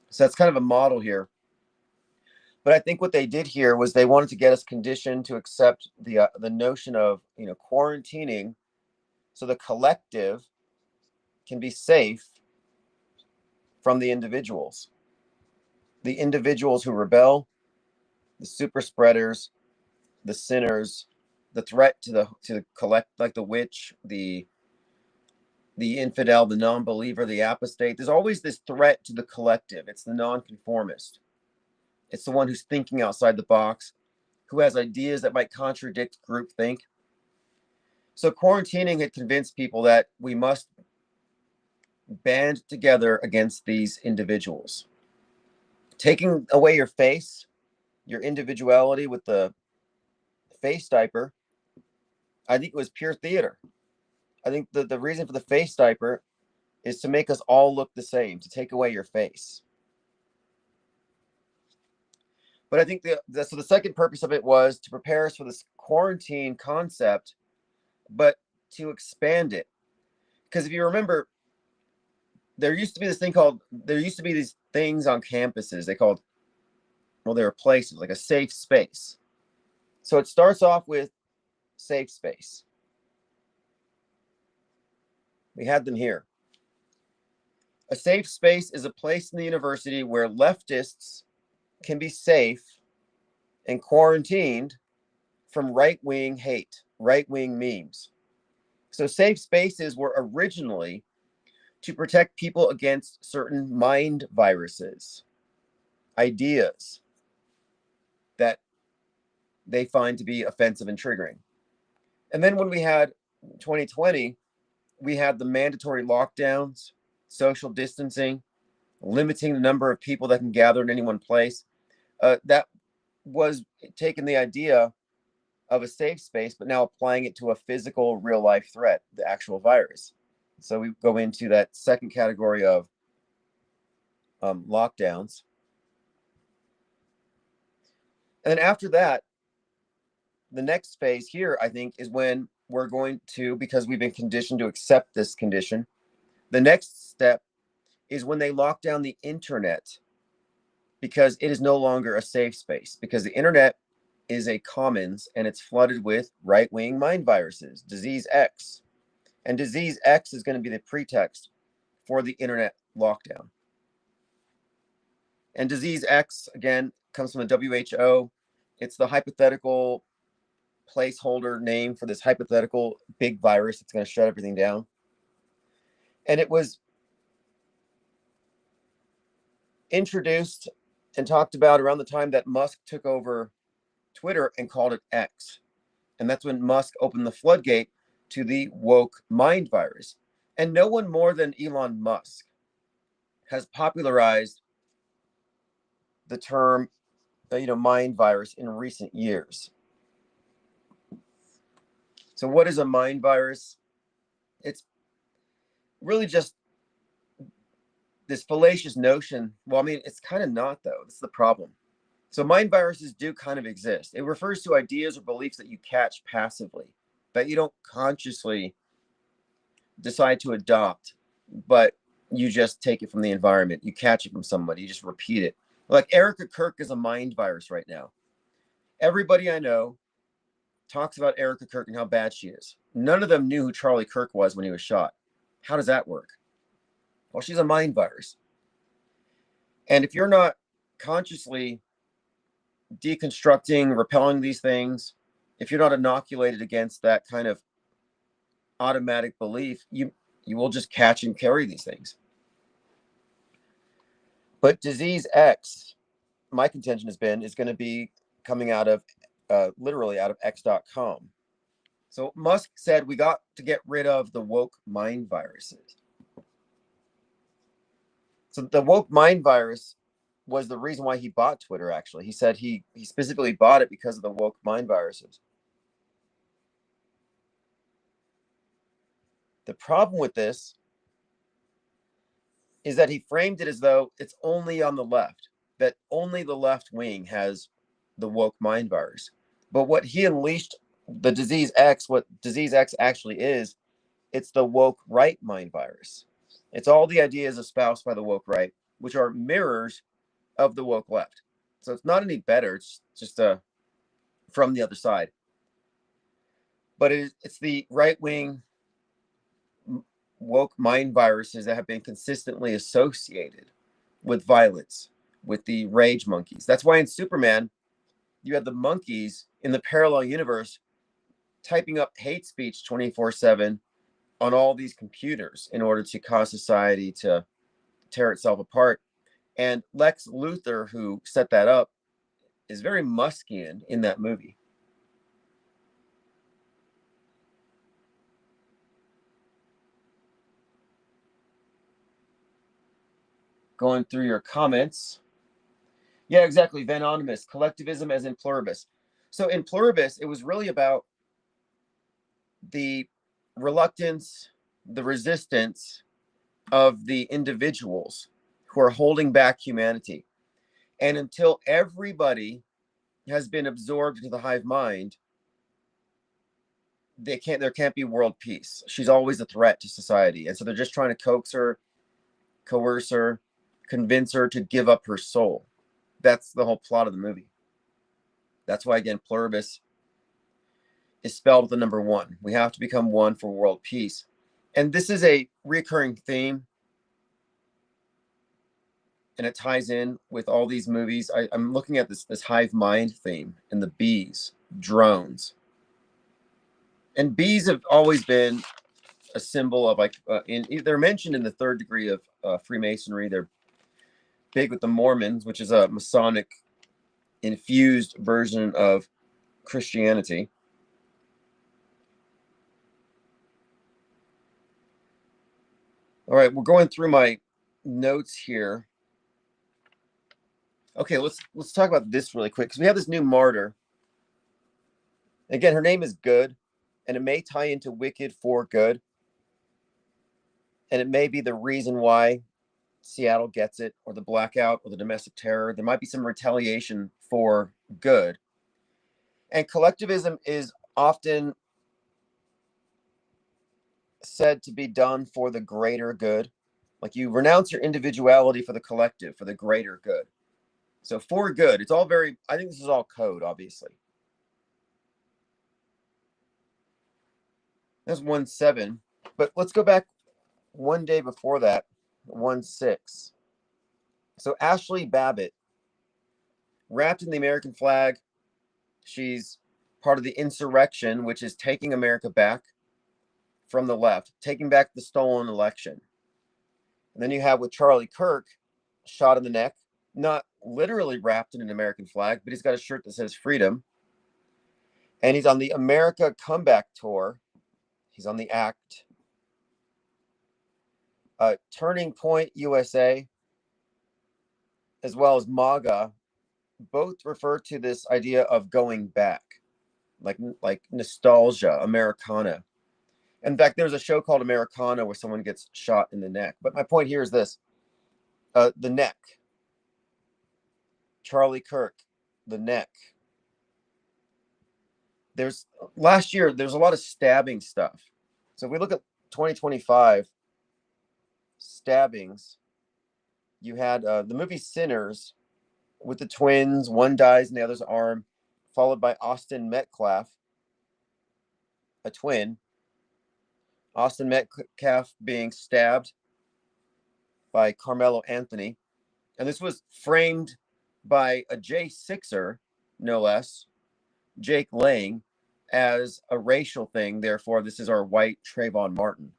So that's kind of a model here. But I think what they did here was they wanted to get us conditioned to accept the notion of quarantining, so the collective can be safe from the individuals who rebel, the super spreaders, the sinners, the threat to the collect, like the witch, the infidel, the non-believer, the apostate. There's always this threat to the collective. It's the nonconformist. It's the one who's thinking outside the box, who has ideas that might contradict groupthink. So quarantining had convinced people that we must band together against these individuals. Taking away your face, your individuality with the face diaper, I think it was pure theater. I think the reason for the face diaper is to make us all look the same, to take away your face. But I think so the second purpose of it was to prepare us for this quarantine concept, but to expand it. Because if you remember, there used to be these things on campuses. They were places, like a safe space. So it starts off with safe space. We had them here. A safe space is a place in the university where leftists can be safe and quarantined from right-wing hate. right-wing memes. So safe spaces were originally to protect people against certain mind viruses, ideas that they find to be offensive and triggering. And then when we had 2020, we had the mandatory lockdowns, social distancing, limiting the number of people that can gather in any one place. That was taking the idea of a safe space, but now applying it to a physical, real life threat, the actual virus. So we go into that second category of lockdowns. And then after that, the next phase here, I think, is when we're going to, because we've been conditioned to accept this condition, the next step is when they lock down the internet because it is no longer a safe space, because the internet is a commons and it's flooded with right-wing mind viruses, disease X. And disease X is going to be the pretext for the internet lockdown. And disease X, again, comes from the WHO. It's the hypothetical placeholder name for this hypothetical big virus that's going to shut everything down. And it was introduced and talked about around the time that Musk took over Twitter and called it X. And that's when Musk opened the floodgate to the woke mind virus. And no one more than Elon Musk has popularized the term, mind virus in recent years. So what is a mind virus? It's really just this fallacious notion. Well, I mean, it's kind of not, though. That's the problem. So mind viruses do kind of exist. It refers to ideas or beliefs that you catch passively, that you don't consciously decide to adopt, but you just take it from the environment. You catch it from somebody. You just repeat it. Like Erica Kirk is a mind virus right now. Everybody I know talks about Erica Kirk and how bad she is. None of them knew who Charlie Kirk was when he was shot. How does that work? Well, she's a mind virus. And if you're not consciously deconstructing, repelling these things, if you're not inoculated against that kind of automatic belief, you will just catch and carry these things. But disease X, my contention has been, is going to be coming out of literally out of X.com. So Musk said we got to get rid of the woke mind viruses. So the woke mind virus was the reason why he bought Twitter, actually. He said he specifically bought it because of the woke mind viruses. The problem with this is that he framed it as though it's only on the left, that only the left wing has the woke mind virus. But what he unleashed, the disease X, what disease X actually is, it's the woke right mind virus. It's all the ideas espoused by the woke right, which are mirrors of the woke left. So it's not any better. It's just from the other side. But it's the right wing woke mind viruses that have been consistently associated with violence, with the rage monkeys. That's why in Superman, you had the monkeys in the parallel universe typing up hate speech 24/7 on all these computers in order to cause society to tear itself apart. And Lex Luthor, who set that up, is very Muskian in that movie. Going through your comments. Yeah, exactly. Vanonymous, collectivism as in pluribus. So in pluribus, it was really about the reluctance, the resistance of the individuals who are holding back humanity. And until everybody has been absorbed into the hive mind, there can't be world peace. She's always a threat to society. And so they're just trying to coax her, coerce her, convince her to give up her soul. That's the whole plot of the movie. That's why, again, pluribus is spelled with the number one. We have to become one for world peace. And this is a recurring theme. And it ties in with all these movies. I'm looking at this hive mind theme and the bees, drones. And bees have always been a symbol of like, they're mentioned in the third degree of Freemasonry. They're big with the Mormons, which is a Masonic infused version of Christianity. All right, we're going through my notes here. Okay, let's talk about this really quick because we have this new martyr. Again, her name is Good, and it may tie into wicked for good. And it may be the reason why Seattle gets it, or the blackout, or the domestic terror. There might be some retaliation for good. And collectivism is often said to be done for the greater good. Like you renounce your individuality for the collective, for the greater good. So for good, it's all very, I think this is all code, obviously. That's 1-7. But let's go back one day before that, 1-6. So Ashley Babbitt, wrapped in the American flag, she's part of the insurrection, which is taking America back from the left, taking back the stolen election. And then you have with Charlie Kirk, shot in the neck, not literally wrapped in an American flag, but he's got a shirt that says freedom. And he's on the America Comeback Tour. He's on the ACT. Turning Point USA, as well as MAGA, both refer to this idea of going back, like nostalgia, Americana. In fact, there's a show called Americana where someone gets shot in the neck. But my point here is this. The neck. Charlie Kirk, the neck. Last year, there's a lot of stabbing stuff. So if we look at 2025 stabbings, you had the movie Sinners with the twins. One dies in the other's arm, followed by Austin Metcalf, a twin. Austin Metcalf being stabbed by Carmelo Anthony. And this was framed by a J6er, no less, Jake Lang, as a racial thing. Therefore, this is our white Trayvon Martin.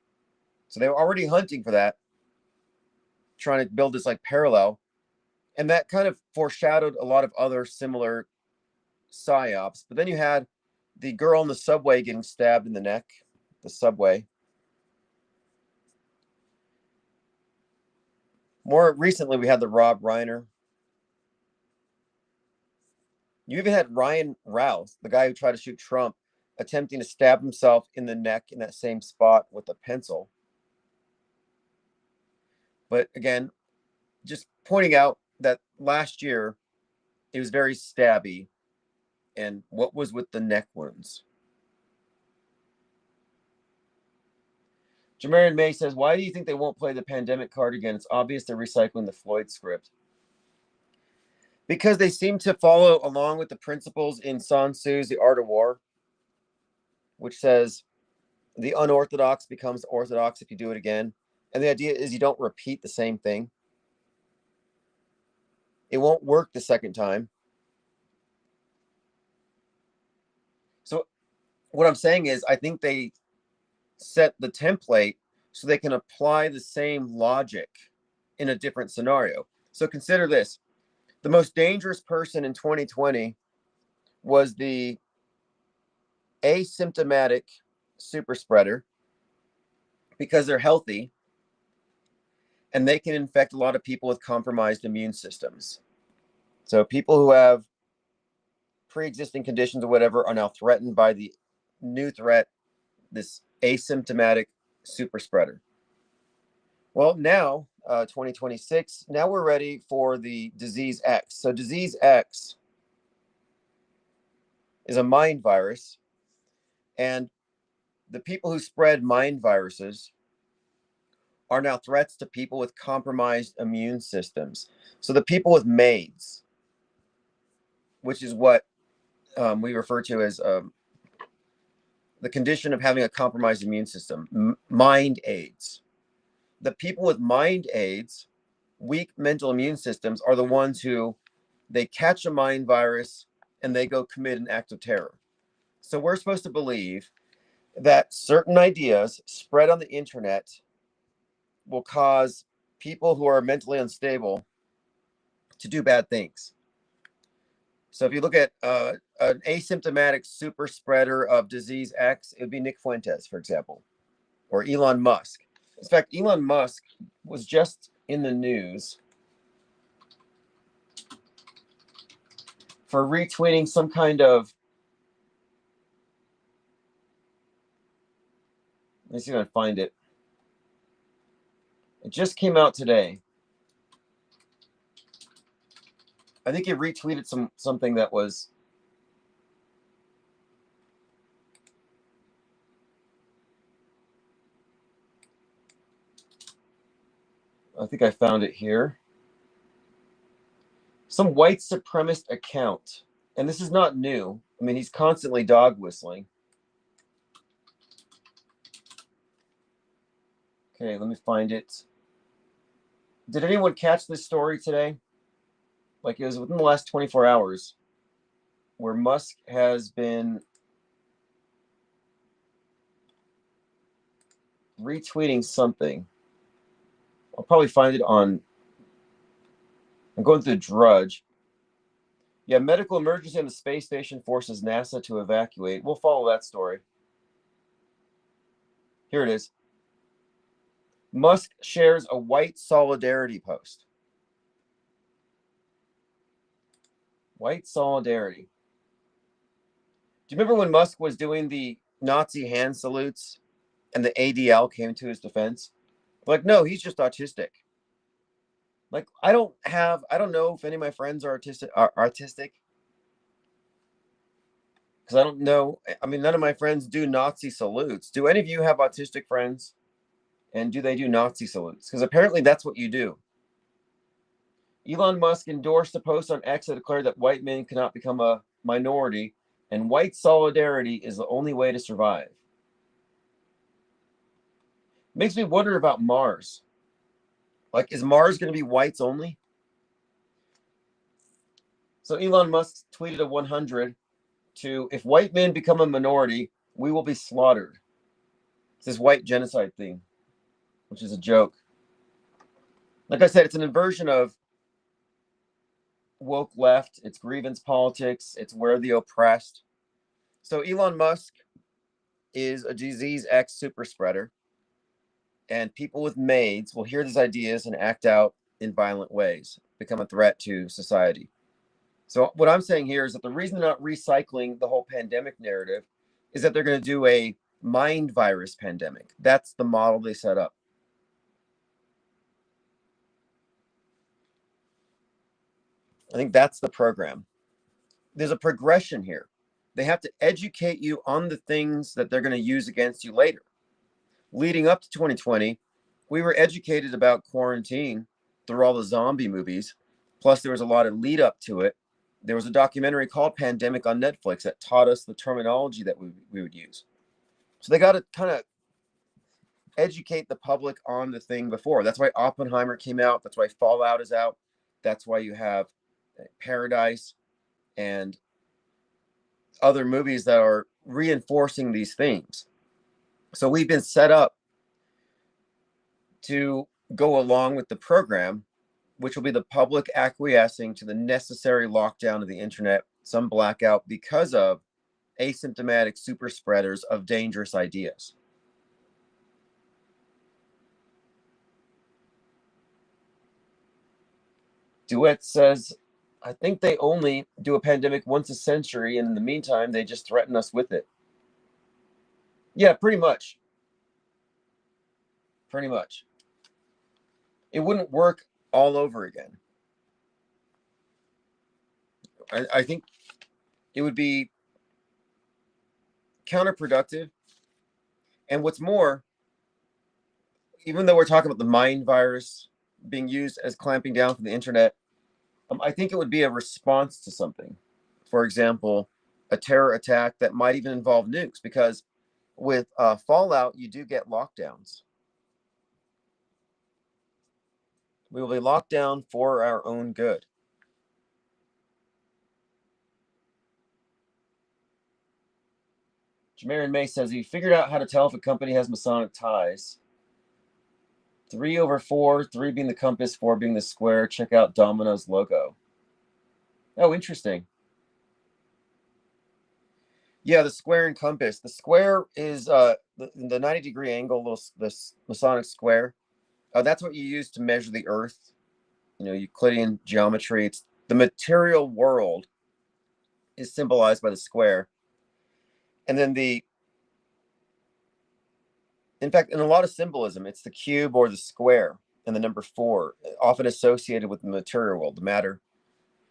So they were already hunting for that, trying to build this like parallel. And that kind of foreshadowed a lot of other similar psyops. But then you had the girl in the subway getting stabbed in the neck, the subway. More recently, we had the Rob Reiner. You even had Ryan Routh, the guy who tried to shoot Trump, attempting to stab himself in the neck in that same spot with a pencil. But again, just pointing out that last year, it was very stabby. And what was with the neck wounds? Jamarian May says, why do you think they won't play the pandemic card again? It's obvious they're recycling the Floyd script. Because they seem to follow along with the principles in Sun Tzu's The Art of War, which says the unorthodox becomes orthodox if you do it again. And the idea is you don't repeat the same thing. It won't work the second time. So what I'm saying is I think they set the template so they can apply the same logic in a different scenario. So consider this. The most dangerous person in 2020 was the asymptomatic super spreader because they're healthy and they can infect a lot of people with compromised immune systems. So people who have pre-existing conditions or whatever are now threatened by the new threat, this asymptomatic super spreader. Well, now, 2026, now we're ready for the disease X. So disease X is a mind virus, and the people who spread mind viruses are now threats to people with compromised immune systems. So the people with MAIDs, which is what we refer to as the condition of having a compromised immune system, mind AIDS. The people with mind AIDS, weak mental immune systems, are the ones who they catch a mind virus and they go commit an act of terror. So we're supposed to believe that certain ideas spread on the internet will cause people who are mentally unstable to do bad things. So if you look at an asymptomatic super spreader of disease X, it would be Nick Fuentes, for example, or Elon Musk. In fact, Elon Musk was just in the news for retweeting some kind of, let me see if I can find it. It just came out today. I think he retweeted something that was, I think I found it here. Some white supremacist account. And this is not new. I mean, he's constantly dog whistling. Okay, let me find it. Did anyone catch this story today? Like, it was within the last 24 hours where Musk has been retweeting something. I'll probably find it on, I'm going through Drudge. Yeah, medical emergency on the space station forces NASA to evacuate. We'll follow that story. Here it is. Musk shares a white solidarity post. White solidarity. Do you remember when Musk was doing the Nazi hand salutes and the ADL came to his defense? Like, no, he's just autistic. Like, I don't know if any of my friends are artistic. Because I don't know. I mean, none of my friends do Nazi salutes. Do any of you have autistic friends? And do they do Nazi salutes? Because apparently that's what you do. Elon Musk endorsed a post on X that declared that white men cannot become a minority, and white solidarity is the only way to survive. Makes me wonder about Mars. Like, is Mars going to be whites only? So Elon Musk tweeted a 100 to, if white men become a minority, we will be slaughtered. It's this white genocide thing, which is a joke. Like I said, it's an inversion of woke left. It's grievance politics. It's where the oppressed. So Elon Musk is a disease X super spreader, and people with maids will hear these ideas and act out in violent ways, become a threat to society. So what I'm saying here is that the reason they're not recycling the whole pandemic narrative is that they're going to do a mind virus pandemic. That's the model they set up. I think that's the program. There's a progression here. They have to educate you on the things that they're going to use against you later. Leading up to 2020, we were educated about quarantine through all the zombie movies. Plus, there was a lot of lead up to it. There was a documentary called Pandemic on Netflix that taught us the terminology that we would use. So they got to kind of educate the public on the thing before. That's why Oppenheimer came out. That's why Fallout is out. That's why you have Paradise and other movies that are reinforcing these themes. So we've been set up to go along with the program, which will be the public acquiescing to the necessary lockdown of the internet, some blackout because of asymptomatic super spreaders of dangerous ideas. Duet says, I think they only do a pandemic once a century, and in the meantime, they just threaten us with it. Yeah, pretty much. Pretty much. It wouldn't work all over again. I think it would be counterproductive. And what's more, even though we're talking about the mind virus being used as clamping down from the internet, I think it would be a response to something. For example, a terror attack that might even involve nukes, because with Fallout, you do get lockdowns. We will be locked down for our own good. Jamarian May says he figured out how to tell if a company has Masonic ties. 3/4, 3 being the compass, 4 being the square. Check out Domino's logo. Oh, interesting. Yeah, the square and compass. The square is the 90-degree angle, this Masonic square. That's what you use to measure the Earth. Euclidean geometry. It's the material world is symbolized by the square. And then in fact, in a lot of symbolism, it's the cube or the square and the number 4, often associated with the material world, the matter,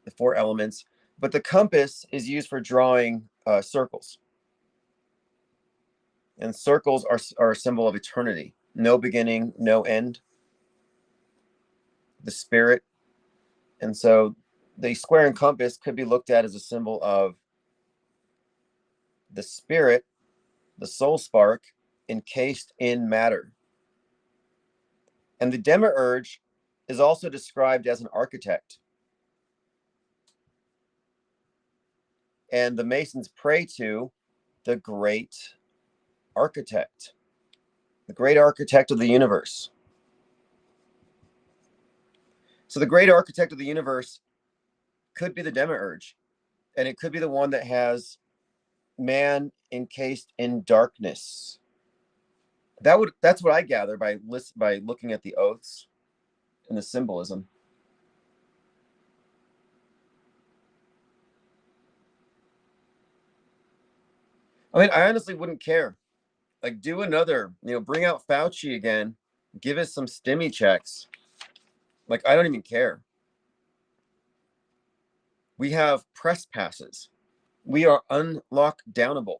the 4 elements. But the compass is used for drawing circles. And circles are a symbol of eternity. No beginning, no end. The spirit. And so the square and compass could be looked at as a symbol of the spirit, the soul spark, encased in matter. And the demiurge is also described as an architect. And the Masons pray to the great architect, the great architect of the universe. So the great architect of the universe could be the demiurge, and it could be the one that has man encased in darkness. That's what I gather by looking at the oaths and the symbolism. I mean, I honestly wouldn't care. Like, do another, bring out Fauci again, give us some stimmy checks. Like, I don't even care. We have press passes. We are unlockdownable.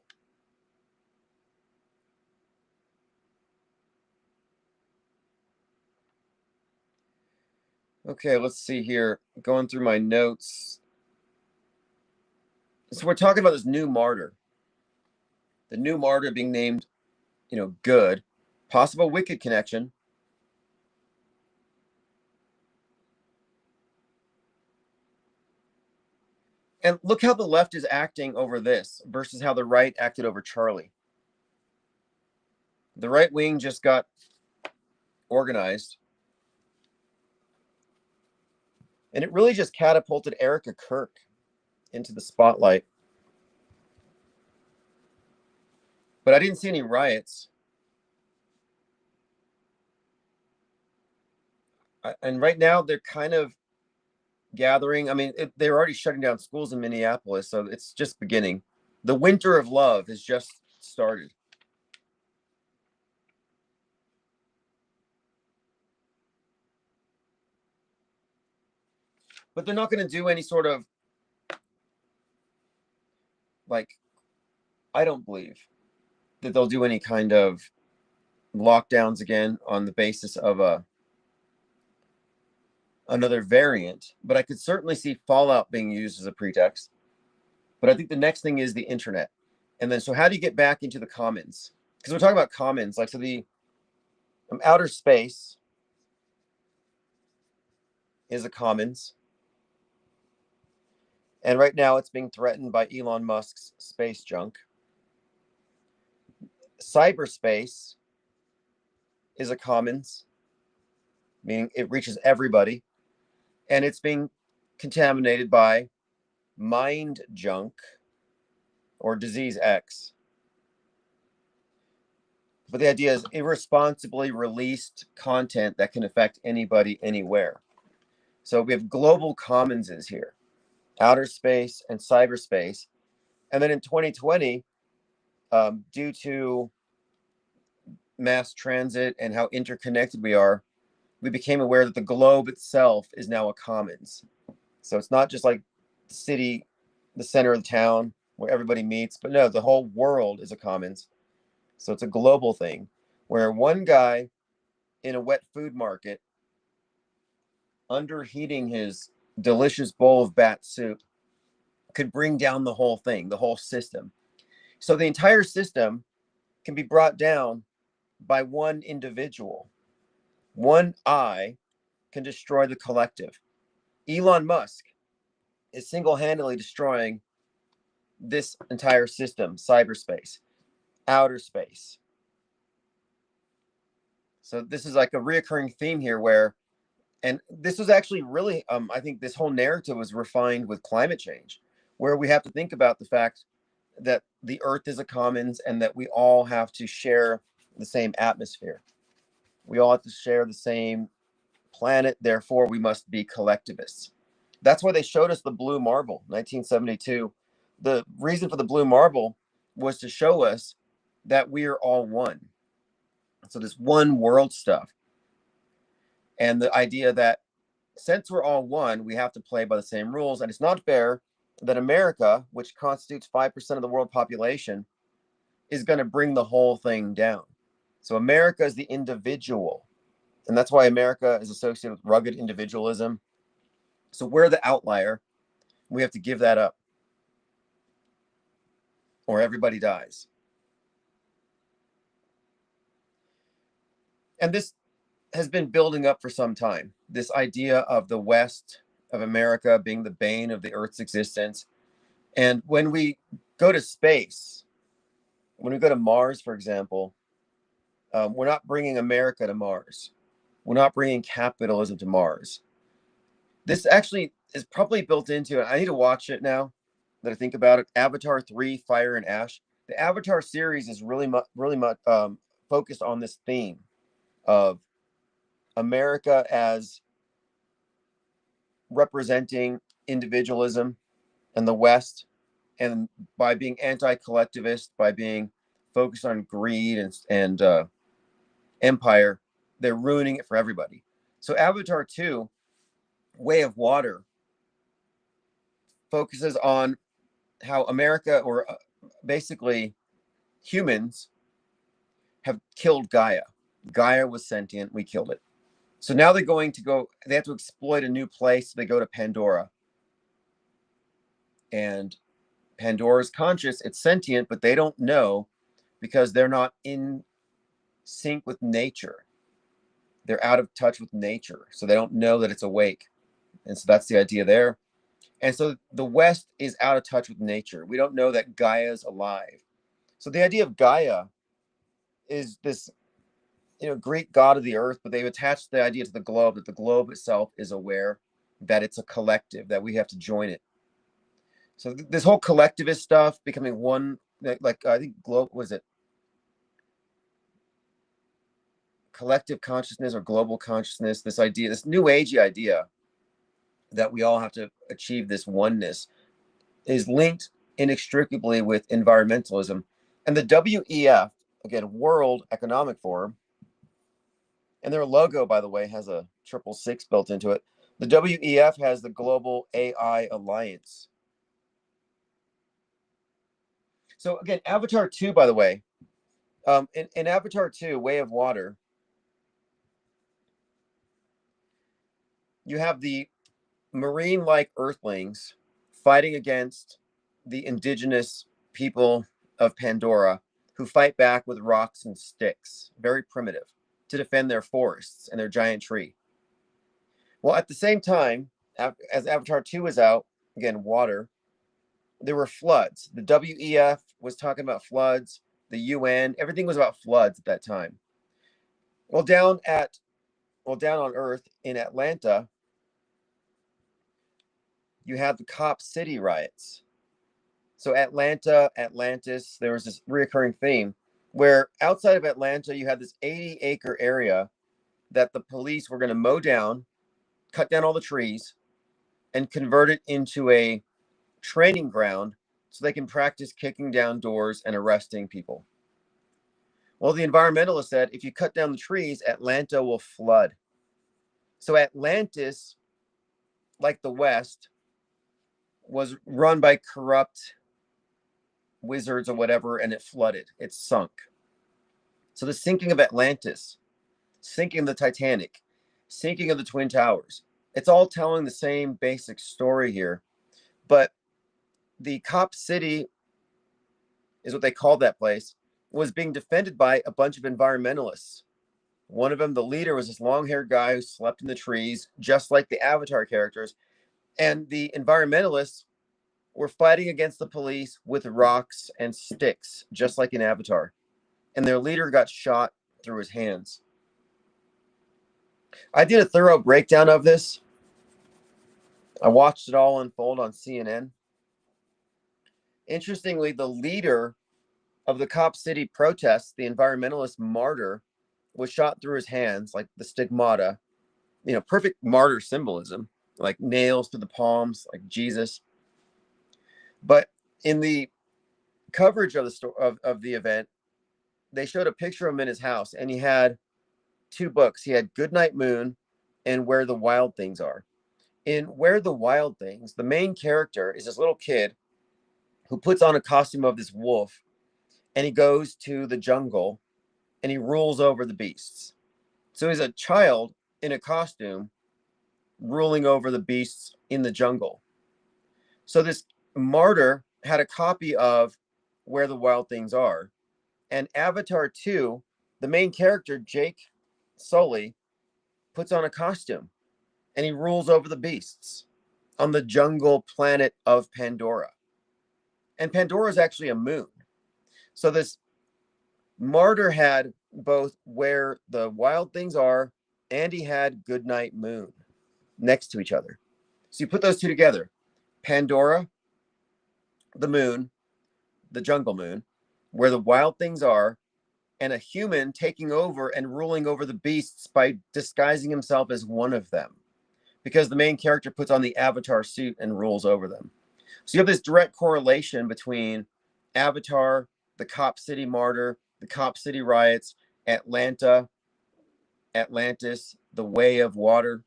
Okay, let's see here. Going through my notes. So we're talking about this new martyr. The new martyr being named, good. Possible wicked connection. And look how the left is acting over this versus how the right acted over Charlie. The right wing just got organized. And it really just catapulted Erica Kirk into the spotlight. But I didn't see any riots. And right now they're kind of gathering. I mean, they're already shutting down schools in Minneapolis, so it's just beginning. The winter of love has just started. But they're not going to do any sort of, I don't believe that they'll do any kind of lockdowns again on the basis of another variant. But I could certainly see Fallout being used as a pretext. But I think the next thing is the internet. And then, so how do you get back into the commons? Because we're talking about commons, so the outer space is a commons. And right now it's being threatened by Elon Musk's space junk. Cyberspace is a commons, meaning it reaches everybody. And it's being contaminated by mind junk or disease X. But the idea is irresponsibly released content that can affect anybody anywhere. So we have global commonses here, outer space and cyberspace. And then in 2020, due to mass transit and how interconnected we are, we became aware that the globe itself is now a commons. So it's not just like the city, the center of the town where everybody meets, but no, the whole world is a commons. So it's a global thing where one guy in a wet food market underheating his delicious bowl of bat soup could bring down the whole thing, the whole system. So the entire system can be brought down by one individual. One eye can destroy the collective. Elon Musk is single-handedly destroying this entire system, cyberspace. outer space. So this is like a reoccurring theme here where, and this was actually really, I think this whole narrative was refined with climate change, where we have to think about the fact that the earth is a commons and that we all have to share the same atmosphere. We all have to share the same planet, therefore we must be collectivists. That's why they showed us the blue marble, 1972. The reason for the blue marble was to show us that we are all one. So this one world stuff. And the idea that since we're all one, we have to play by the same rules. And it's not fair that America, which constitutes 5% of the world population, is going to bring the whole thing down. So America is the individual. And that's why America is associated with rugged individualism. So we're the outlier. We have to give that up, or everybody dies. And this has been building up for some time. This idea of the West of America being the bane of the Earth's existence. And when we go to space, when we go to Mars, for example, we're not bringing America to Mars. We're not bringing capitalism to Mars. This actually is probably built into it. I need to watch it now that I think about it. Avatar 3, Fire and Ash. The Avatar series is really much focused on this theme of America as representing individualism and the West, and by being anti-collectivist, by being focused on greed and empire, they're ruining it for everybody. So Avatar 2, Way of Water, focuses on how America, or basically humans, have killed Gaia. Gaia was sentient, we killed it. So now they have to exploit a new place. They go to Pandora. And Pandora's conscious, it's sentient, but they don't know because they're not in sync with nature. They're out of touch with nature. So they don't know that it's awake. And so that's the idea there. And so the West is out of touch with nature. We don't know that Gaia's alive. So the idea of Gaia is this, Greek god of the earth, but they've attached the idea to the globe, that the globe itself is aware that it's a collective, that we have to join it. So this whole collectivist stuff, becoming one, like I think was it collective consciousness or global consciousness, this idea, this new agey idea that we all have to achieve this oneness, is linked inextricably with environmentalism. And the WEF, again, World Economic Forum, and their logo, by the way, has a 666 built into it. The WEF has the Global AI Alliance. So again, Avatar 2, by the way, in Avatar 2, Way of Water, you have the marine-like earthlings fighting against the indigenous people of Pandora, who fight back with rocks and sticks, very primitive, to defend their forests and their giant tree. Well, at the same time, as Avatar 2 was out, again, water, there were floods. The WEF was talking about floods, the UN, everything was about floods at that time. Well, down on Earth in Atlanta, you have the Cop City riots. So Atlanta, Atlantis, there was this reoccurring theme where outside of Atlanta, you had this 80-acre area that the police were going to mow down, cut down all the trees, and convert it into a training ground so they can practice kicking down doors and arresting people. Well, the environmentalists said, if you cut down the trees, Atlanta will flood. So Atlantis, like the West, was run by corrupt wizards or whatever, and it flooded. It sunk. So the sinking of Atlantis, sinking of the Titanic, sinking of the Twin Towers, it's all telling the same basic story here. But the Cop City is what they called that place, was being defended by a bunch of environmentalists. One of them, the leader, was this long-haired guy who slept in the trees, just like the Avatar characters. And the environmentalists were fighting against the police with rocks and sticks, just like in Avatar. And their leader got shot through his hands. I did a thorough breakdown of this. I watched it all unfold on CNN. Interestingly, the leader of the Cop City protests, the environmentalist martyr, was shot through his hands, like the stigmata, perfect martyr symbolism, like nails through the palms, like Jesus. But in the coverage of the event, they showed a picture of him in his house, and he had two books. He had Goodnight Moon and Where the Wild Things Are. In Where the Wild Things, the main character is this little kid who puts on a costume of this wolf, and he goes to the jungle and he rules over the beasts. So he's a child in a costume ruling over the beasts in the jungle. So this martyr had a copy of Where the Wild Things Are. And Avatar 2, the main character, Jake Sully, puts on a costume and he rules over the beasts on the jungle planet of Pandora. And Pandora is actually a moon. So this martyr had both Where the Wild Things Are and he had Goodnight Moon next to each other. So you put those two together. Pandora, the moon, the jungle moon, Where the Wild Things Are, and a human taking over and ruling over the beasts by disguising himself as one of them, because the main character puts on the Avatar suit and rules over them. So you have this direct correlation between Avatar, the Cop City martyr, the Cop City riots, Atlanta, Atlantis, the Way of Water.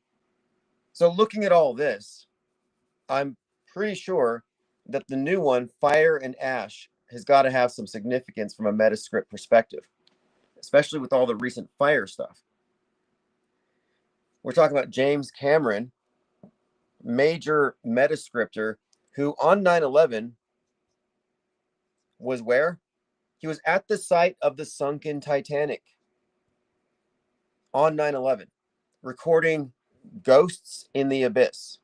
So looking at all this, I'm pretty sure that the new one, Fire and Ash, has got to have some significance from a Metascript perspective, especially with all the recent Fire stuff. We're talking about James Cameron, major Metascripter, who on 9/11 was where? He was at the site of the sunken Titanic on 9/11, recording ghosts in the abyss.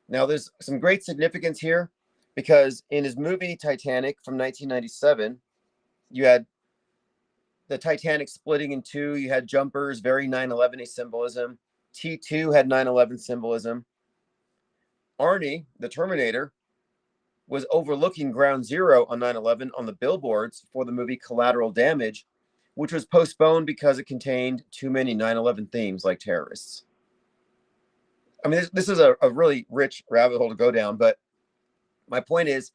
Now, there's some great significance here because in his movie Titanic from 1997, you had the Titanic splitting in two. You had jumpers, very 9/11 symbolism. T2 had 9/11 symbolism. Arnie, the Terminator, was overlooking Ground Zero on 9/11 on the billboards for the movie Collateral Damage, which was postponed because it contained too many 9/11 themes like terrorists. I mean, this is a really rich rabbit hole to go down, but my point is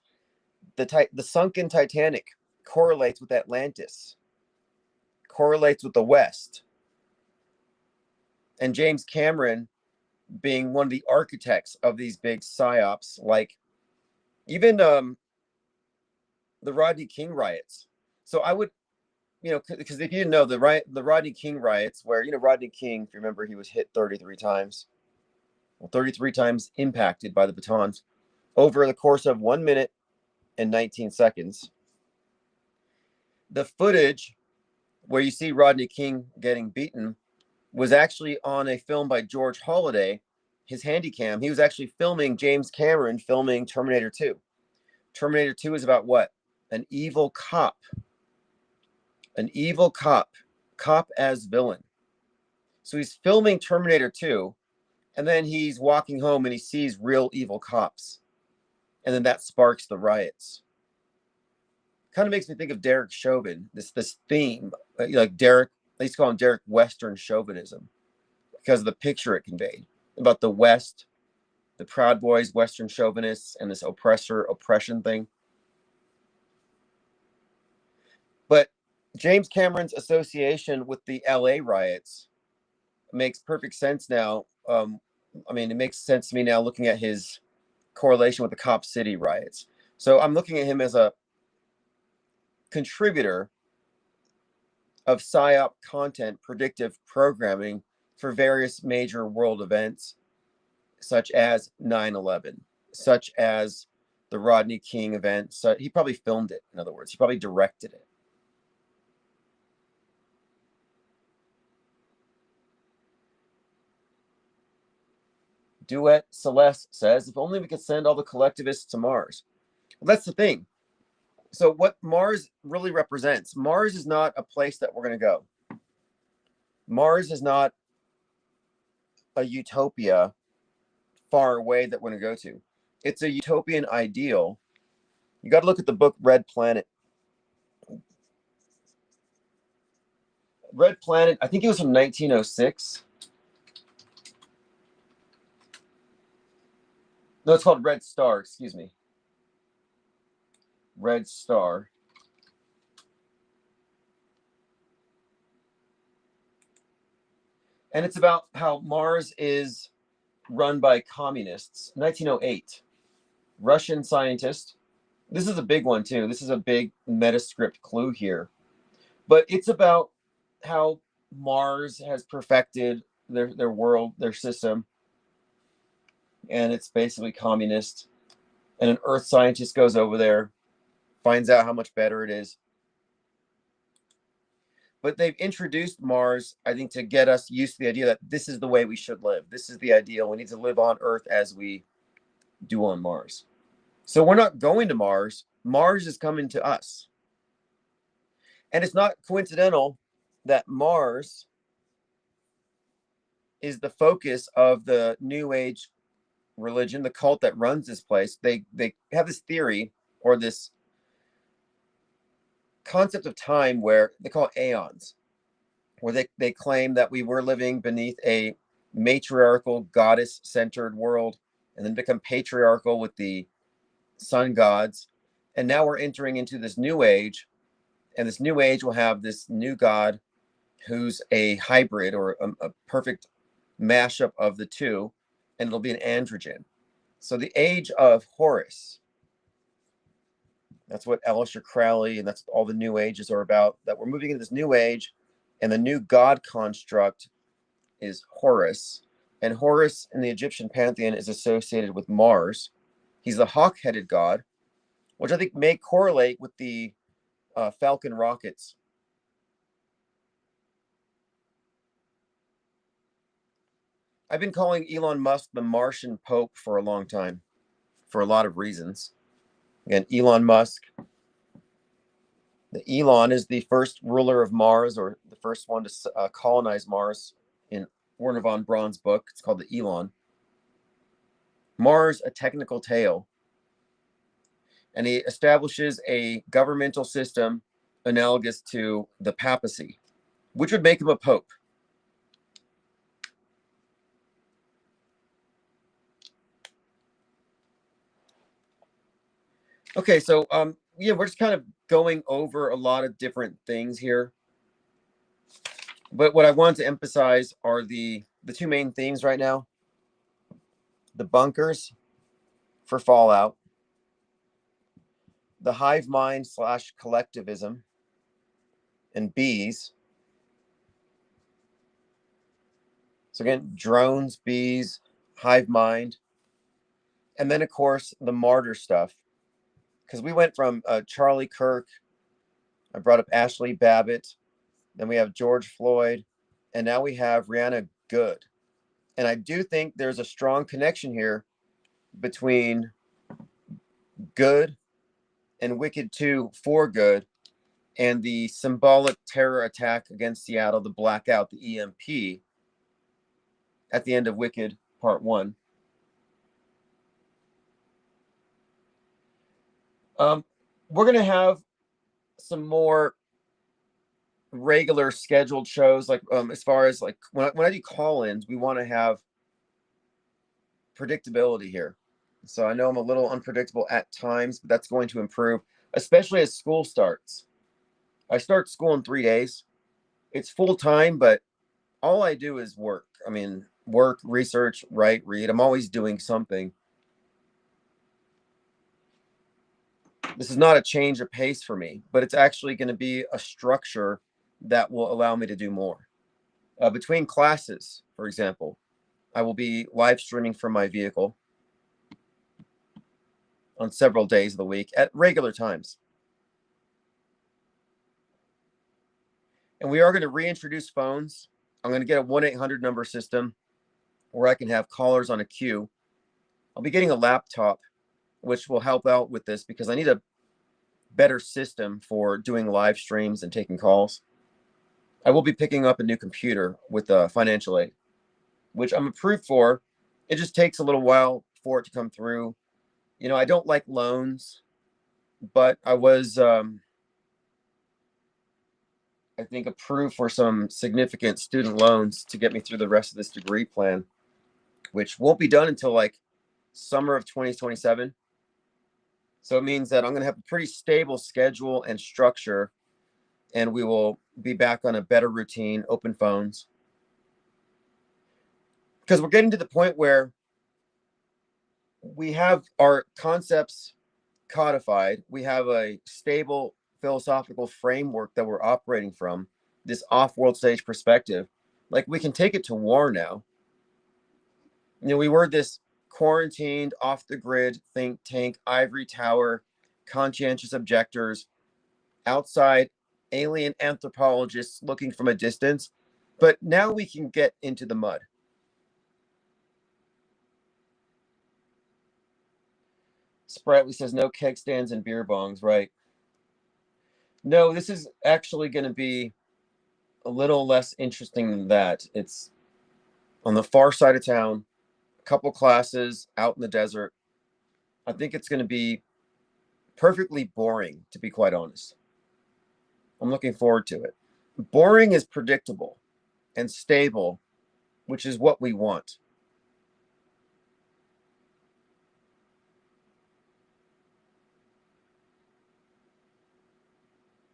the sunken Titanic correlates with Atlantis, correlates with the West. And James Cameron being one of the architects of these big psyops, like even the Rodney King riots. So I would, because if you didn't know, the Rodney King riots, where, Rodney King, if you remember, he was hit 33 times. Well, 33 times impacted by the batons over the course of 1 minute and 19 seconds. The footage where you see Rodney King getting beaten was actually on a film by George Holliday, his Handycam. He was actually filming James Cameron filming Terminator 2. Terminator 2 is about what? An evil cop. An evil cop. Cop as villain. So he's filming Terminator 2, and then he's walking home and he sees real evil cops. And then that sparks the riots. Kind of makes me think of Derek Chauvin, this theme, like Derek, I used to call him Derek Western chauvinism, because of the picture it conveyed about the West, the Proud Boys, Western chauvinists, and this oppression thing. But James Cameron's association with the LA riots makes perfect sense now. It makes sense to me now looking at his correlation with the Cop City riots. So I'm looking at him as a contributor of PSYOP content predictive programming for various major world events, such as 9/11, such as the Rodney King event. So he probably filmed it, in other words. He probably directed it. Duet Celeste says, if only we could send all the collectivists to Mars. Well, that's the thing. So what Mars really represents, Mars is not a place that we're going to go. Mars is not a utopia far away that we're going to go to. It's a utopian ideal. You got to look at the book Red Planet. Red Planet, I think it was from 1906. No, it's called Red Star, excuse me. Red Star. And it's about how Mars is run by communists. 1908. Russian scientist. This is a big one, too. This is a big metascript clue here. But it's about how Mars has perfected their world, their system. And it's basically communist. And an Earth scientist goes over there, finds out how much better it is. But they've introduced Mars, I think, to get us used to the idea that this is the way we should live. This is the ideal. We need to live on Earth as we do on Mars. So we're not going to Mars. Mars is coming to us. And it's not coincidental that Mars is the focus of the New Age religion, the cult that runs this place. They have this theory or this concept of time where they call it aeons, where they claim that we were living beneath a matriarchal goddess-centered world and then become patriarchal with the sun gods. And now we're entering into this new age, and this new age will have this new god who's a hybrid or a perfect mashup of the two, and it'll be an androgen. So the age of Horus, that's what Aleister Crowley and that's what all the new ages are about, that we're moving into this new age, and the new god construct is Horus. And Horus in the Egyptian pantheon is associated with Mars. He's the hawk-headed god, which I think may correlate with the Falcon rockets. I've been calling Elon Musk the Martian Pope for a long time, for a lot of reasons. Again, Elon Musk. The Elon is the first ruler of Mars, or the first one to colonize Mars in Werner von Braun's book. It's called the Elon. Mars, a Technical Tale. And he establishes a governmental system analogous to the papacy, which would make him a pope. Okay, so yeah, we're just kind of going over a lot of different things here. But what I want to emphasize are the two main themes right now. The bunkers for Fallout, the hive mind / collectivism, and bees. So again, drones, bees, hive mind, and then of course the martyr stuff. Because we went from Charlie Kirk, I brought up Ashley Babbitt, then we have George Floyd, and now we have Rihanna Good. And I do think there's a strong connection here between Good and Wicked 2 for Good and the symbolic terror attack against Seattle, the blackout, the EMP, at the end of Wicked Part 1. We're going to have some more regular scheduled shows, like as far as like when I do call-ins, we want to have predictability here. So I know I'm a little unpredictable at times, but that's going to improve, especially as school starts. I start school in 3 days. It's full time, but all I do is work. I mean, work, research, write, read. I'm always doing something. This is not a change of pace for me, but it's actually going to be a structure that will allow me to do more. Between classes, for example, I will be live streaming from my vehicle on several days of the week at regular times. And we are going to reintroduce phones. I'm going to get a 1-800 number system where I can have callers on a queue. I'll be getting a laptop, which will help out with this because I need a better system for doing live streams and taking calls. I will be picking up a new computer with financial aid, which I'm approved for. It just takes a little while for it to come through. You know, I don't like loans, but I was, I think, approved for some significant student loans to get me through the rest of this degree plan, which won't be done until like summer of 2027. So it means that I'm going to have a pretty stable schedule and structure, and we will be back on a better routine, open phones. Because we're getting to the point where we have our concepts codified. We have a stable philosophical framework that we're operating from, this off-world stage perspective. Like, we can take it to war now. You know, we were this quarantined, off the grid think tank, ivory tower, conscientious objectors, outside alien anthropologists looking from a distance. But now we can get into the mud. Sprightly says no keg stands and beer bongs, right? No, this is actually going to be a little less interesting than that. It's on the far side of town, a couple classes out in the desert. I think it's going to be perfectly boring, to be quite honest. I'm looking forward to it. Boring is predictable and stable, which is what we want.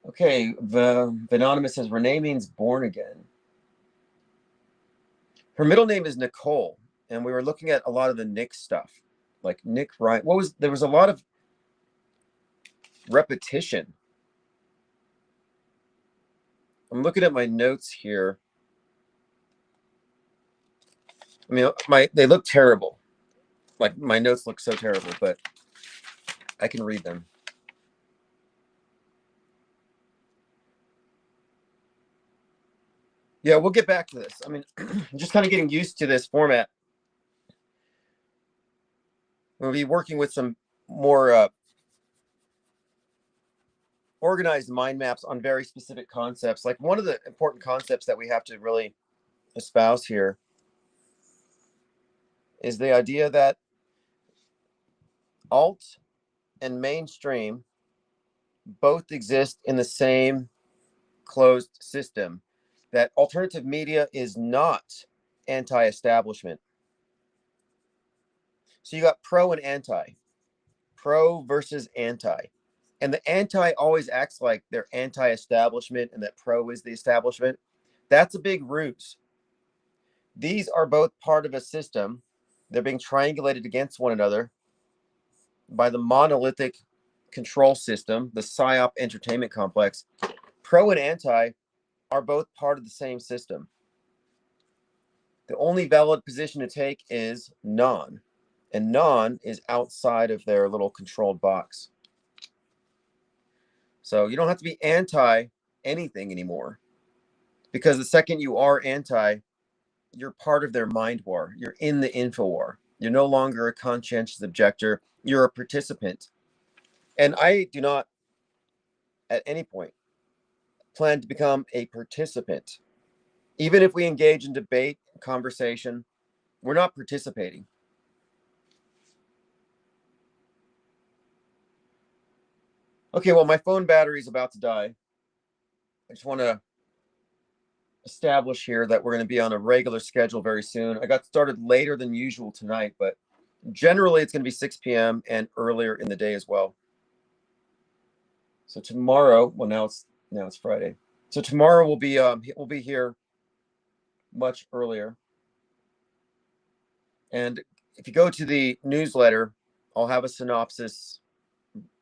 Okay, the Anonymous says Renee means born again. Her middle name is Nicole, and we were looking at a lot of the Nick stuff, like Nick Ryan. There was a lot of repetition. I'm looking at my notes here. I mean, they look terrible. Like, my notes look so terrible, but I can read them. Yeah, we'll get back to this. I mean, just kind of getting used to this format. We'll be working with some more organized mind maps on very specific concepts. Like, one of the important concepts that we have to really espouse here is the idea that alt and mainstream both exist in the same closed system, that alternative media is not anti-establishment. So you got pro and anti, pro versus anti. And the anti always acts like they're anti-establishment and that pro is the establishment. That's a big ruse. These are both part of a system. They're being triangulated against one another by the monolithic control system, the PSYOP entertainment complex. Pro and anti are both part of the same system. The only valid position to take is non, and non is outside of their little controlled box. So you don't have to be anti anything anymore, because the second you are anti, you're part of their mind war. You're in the info war. You're no longer a conscientious objector. You're a participant. And I do not, at any point, plan to become a participant. Even if we engage in debate, conversation, we're not participating. Okay, well, my phone battery is about to die. I just want to establish here that we're going to be on a regular schedule very soon. I got started later than usual tonight, but generally it's going to be 6 p.m. and earlier in the day as well. So tomorrow, well, now it's Friday. So tomorrow we'll be here much earlier. And if you go to the newsletter, I'll have a synopsis.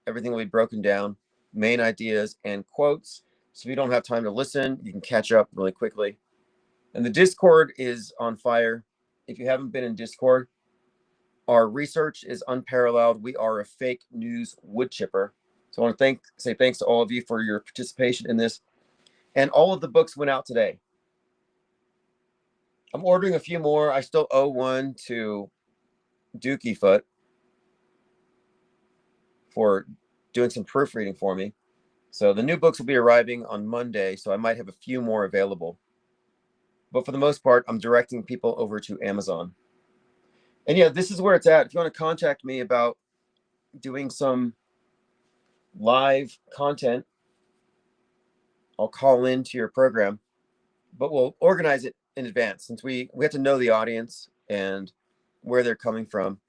Everything will be broken down, main ideas and quotes. So if you don't have time to listen, you can catch up really quickly. And the Discord is on fire. If you haven't been in Discord, our research is unparalleled. We are a fake news wood chipper. So I want to say thanks to all of you for your participation in this. And all of the books went out today. I'm ordering a few more. I still owe one to Dookie Foot for doing some proofreading for me. So the new books will be arriving on Monday, so I might have a few more available. But for the most part, I'm directing people over to Amazon. And yeah, this is where it's at. If you want to contact me about doing some live content, I'll call into your program, but we'll organize it in advance since we have to know the audience and where they're coming from.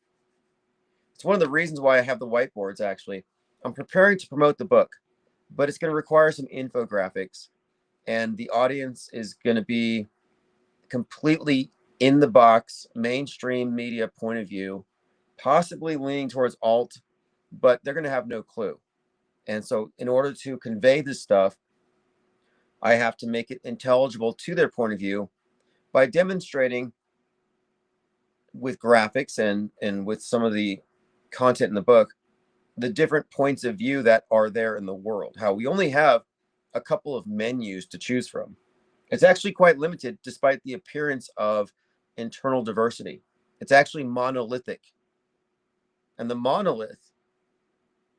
It's one of the reasons why I have the whiteboards, actually. I'm preparing to promote the book, but it's going to require some infographics, and the audience is going to be completely in the box, mainstream media point of view, possibly leaning towards alt, but they're going to have no clue. And so, in order to convey this stuff, I have to make it intelligible to their point of view by demonstrating with graphics and with some of the content in the book the different points of view that are there in the world. How we only have a couple of menus to choose from. It's actually quite limited despite the appearance of internal diversity. It's actually monolithic. And the monolith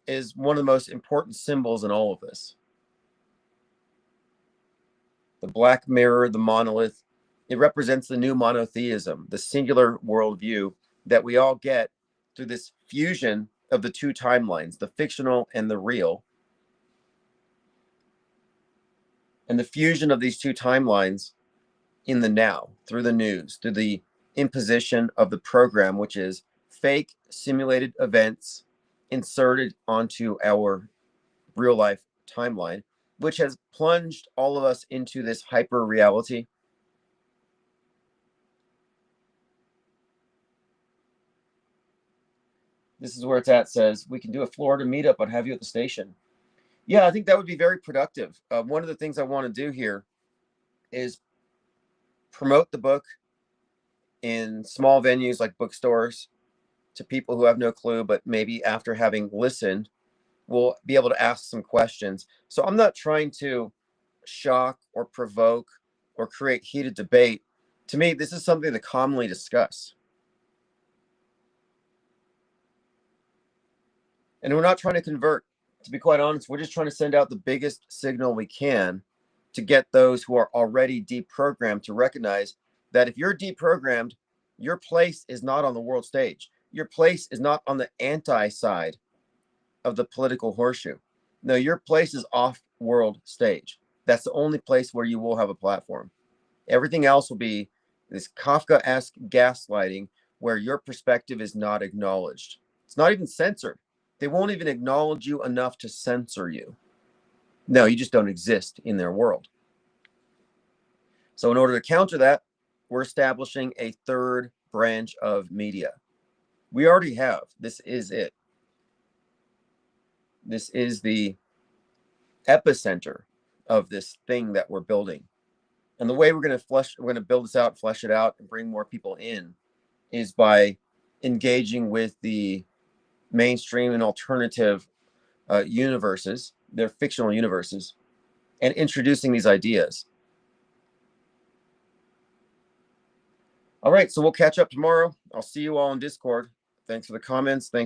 is one of the most important symbols in all of this. The black mirror, the monolith, it represents the new monotheism, the singular worldview that we all get through this fusion of the two timelines, the fictional and the real. And the fusion of these two timelines in the now, through the news, through the imposition of the program, which is fake simulated events inserted onto our real life timeline, which has plunged all of us into this hyper reality. This is where it's at, says, we can do a Florida meetup, but have you at the station. Yeah, I think that would be very productive. One of the things I want to do here is promote the book in small venues like bookstores to people who have no clue, but maybe after having listened, will be able to ask some questions. So I'm not trying to shock or provoke or create heated debate. To me, this is something to commonly discuss. And we're not trying to convert. To be quite honest, we're just trying to send out the biggest signal we can to get those who are already deprogrammed to recognize that if you're deprogrammed, your place is not on the world stage. Your place is not on the anti side of the political horseshoe. No, your place is off world stage. That's the only place where you will have a platform. Everything else will be this Kafka-esque gaslighting where your perspective is not acknowledged. It's not even censored. They won't even acknowledge you enough to censor you. No, you just don't exist in their world. So in order to counter that, we're establishing a third branch of media. We already have. This is it. This is the epicenter of this thing that we're building. And the way we're going to build this out, flesh it out, and bring more people in is by engaging with the mainstream and alternative universes, their fictional universes, and introducing these ideas. All right, so we'll catch up tomorrow. I'll see you all on Discord. Thanks for the comments. Thanks